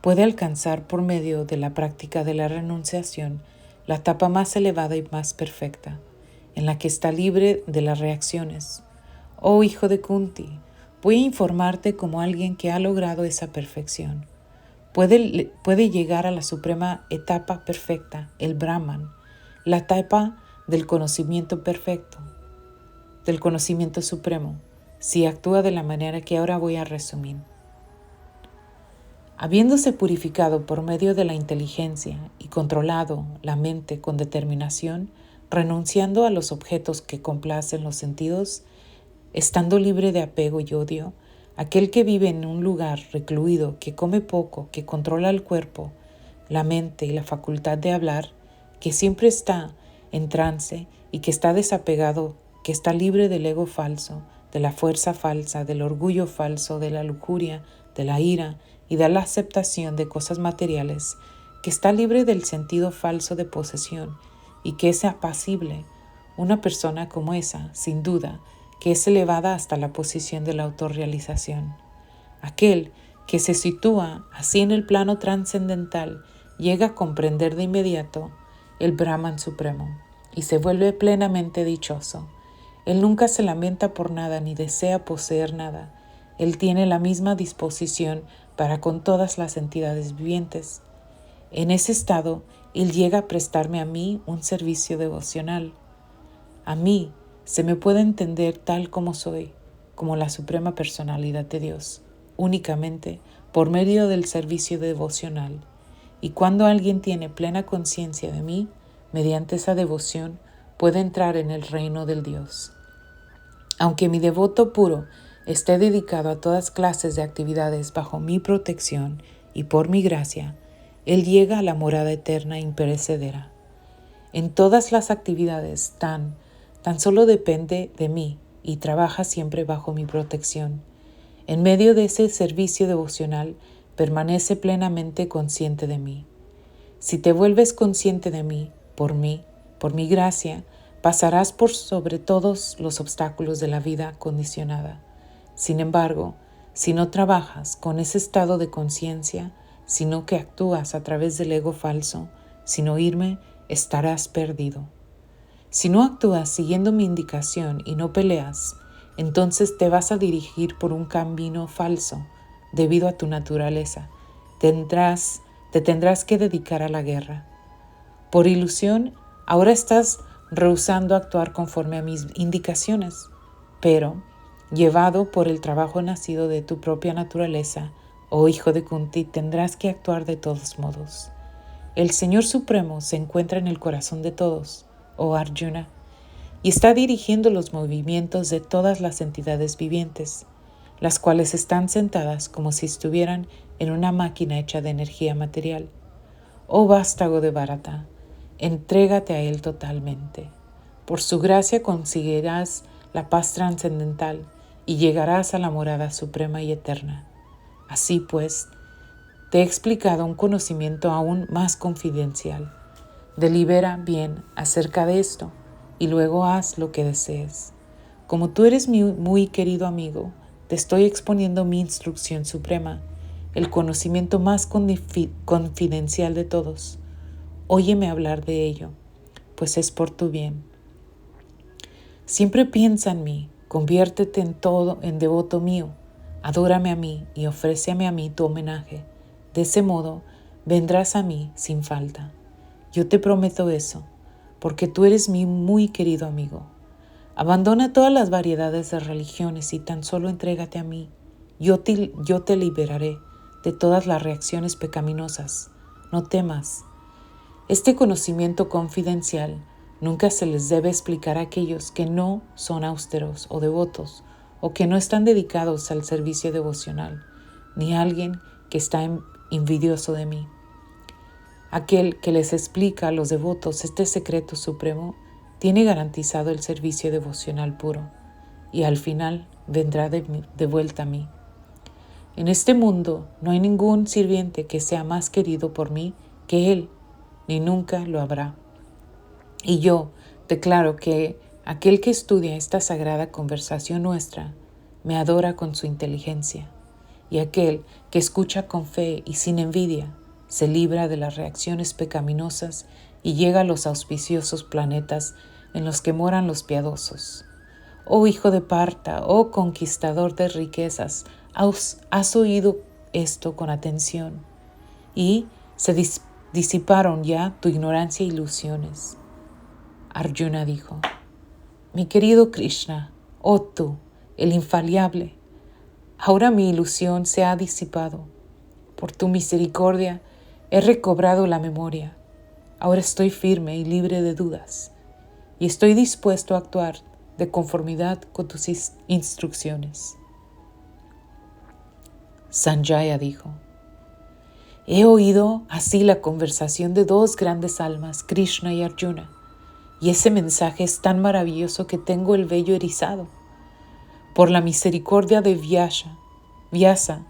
puede alcanzar por medio de la práctica de la renunciación la etapa más elevada y más perfecta, en la que está libre de las reacciones. Oh hijo de Kunti, voy a informarte como alguien que ha logrado esa perfección. Puede llegar a la suprema etapa perfecta, el Brahman, la etapa del conocimiento perfecto, del conocimiento supremo, si actúa de la manera que ahora voy a resumir. Habiéndose purificado por medio de la inteligencia y controlado la mente con determinación, renunciando a los objetos que complacen los sentidos, estando libre de apego y odio, aquel que vive en un lugar recluido, que come poco, que controla el cuerpo, la mente y la facultad de hablar, que siempre está en trance y que está desapegado, que está libre del ego falso, de la fuerza falsa, del orgullo falso, de la lujuria, de la ira y de la aceptación de cosas materiales, que está libre del sentido falso de posesión y que es apacible. Una persona como esa, sin duda, que es elevada hasta la posición de la autorrealización. Aquel que se sitúa así en el plano trascendental llega a comprender de inmediato el Brahman supremo y se vuelve plenamente dichoso. Él nunca se lamenta por nada ni desea poseer nada. Él tiene la misma disposición para con todas las entidades vivientes. En ese estado, Él llega a prestarme a mí un servicio devocional. A mí se me puede entender tal como soy, como la suprema personalidad de Dios, únicamente por medio del servicio devocional. Y cuando alguien tiene plena conciencia de mí, mediante esa devoción, puede entrar en el reino del Dios. Aunque mi devoto puro esté dedicado a todas clases de actividades bajo mi protección y por mi gracia, él llega a la morada eterna e imperecedera. En todas las actividades tan solo depende de mí y trabaja siempre bajo mi protección. En medio de ese servicio devocional, permanece plenamente consciente de mí. Si te vuelves consciente de mí, por mi gracia, pasarás por sobre todos los obstáculos de la vida condicionada. Sin embargo, si no trabajas con ese estado de conciencia, sino que actúas a través del ego falso, sin oírme, estarás perdido. Si no actúas siguiendo mi indicación y no peleas, entonces te vas a dirigir por un camino falso debido a tu naturaleza. Te tendrás que dedicar a la guerra. Por ilusión, ahora estás rehusando actuar conforme a mis indicaciones, pero, llevado por el trabajo nacido de tu propia naturaleza, oh hijo de Kunti, tendrás que actuar de todos modos. El Señor Supremo se encuentra en el corazón de todos, oh Arjuna, y está dirigiendo los movimientos de todas las entidades vivientes, las cuales están sentadas como si estuvieran en una máquina hecha de energía material. Oh vástago de Bharata, entrégate a Él totalmente. Por su gracia conseguirás la paz trascendental y llegarás a la morada suprema y eterna. Así pues, te he explicado un conocimiento aún más confidencial. Delibera bien acerca de esto y luego haz lo que desees. Como tú eres mi muy querido amigo, te estoy exponiendo mi instrucción suprema, el conocimiento más confidencial de todos. Óyeme hablar de ello, pues es por tu bien. Siempre piensa en mí, conviértete en devoto mío, adórame a mí y ofréceme a mí tu homenaje. De ese modo, vendrás a mí sin falta. Yo te prometo eso, porque tú eres mi muy querido amigo. Abandona todas las variedades de religiones y tan solo entrégate a mí. Yo te liberaré de todas las reacciones pecaminosas. No temas. Este conocimiento confidencial nunca se les debe explicar a aquellos que no son austeros o devotos o que no están dedicados al servicio devocional, ni a alguien que está envidioso de mí. Aquel que les explica a los devotos este secreto supremo tiene garantizado el servicio devocional puro y al final vendrá de vuelta a mí. En este mundo no hay ningún sirviente que sea más querido por mí que él, ni nunca lo habrá. Y yo declaro que aquel que estudia esta sagrada conversación nuestra me adora con su inteligencia, y aquel que escucha con fe y sin envidia se libra de las reacciones pecaminosas y llega a los auspiciosos planetas en los que moran los piadosos. Oh hijo de Parta, oh conquistador de riquezas, has oído esto con atención, y se disiparon ya tu ignorancia e ilusiones. Arjuna dijo: mi querido Krishna, oh tú, el infalible, ahora mi ilusión se ha disipado. Por tu misericordia he recobrado la memoria. Ahora estoy firme y libre de dudas, y estoy dispuesto a actuar de conformidad con tus instrucciones. Sanjaya dijo: he oído así la conversación de dos grandes almas, Krishna y Arjuna, y ese mensaje es tan maravilloso que tengo el vello erizado. Por la misericordia de Vyasa,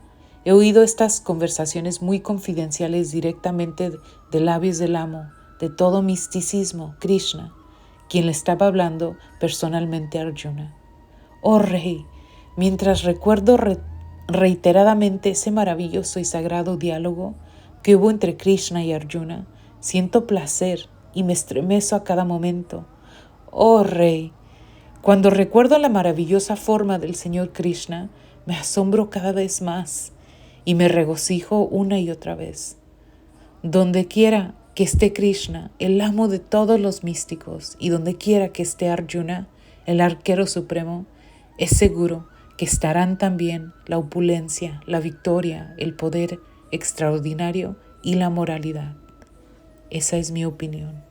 he oído estas conversaciones muy confidenciales directamente de labios del amo de todo misticismo, Krishna, quien le estaba hablando personalmente a Arjuna. Oh Rey, mientras recuerdo reiteradamente ese maravilloso y sagrado diálogo que hubo entre Krishna y Arjuna, siento placer y me estremezo a cada momento. Oh Rey, cuando recuerdo la maravillosa forma del Señor Krishna, me asombro cada vez más y me regocijo una y otra vez. Donde quiera que esté Krishna, el amo de todos los místicos, y donde quiera que esté Arjuna, el arquero supremo, es seguro que estarán también la opulencia, la victoria, el poder extraordinario y la moralidad. Esa es mi opinión.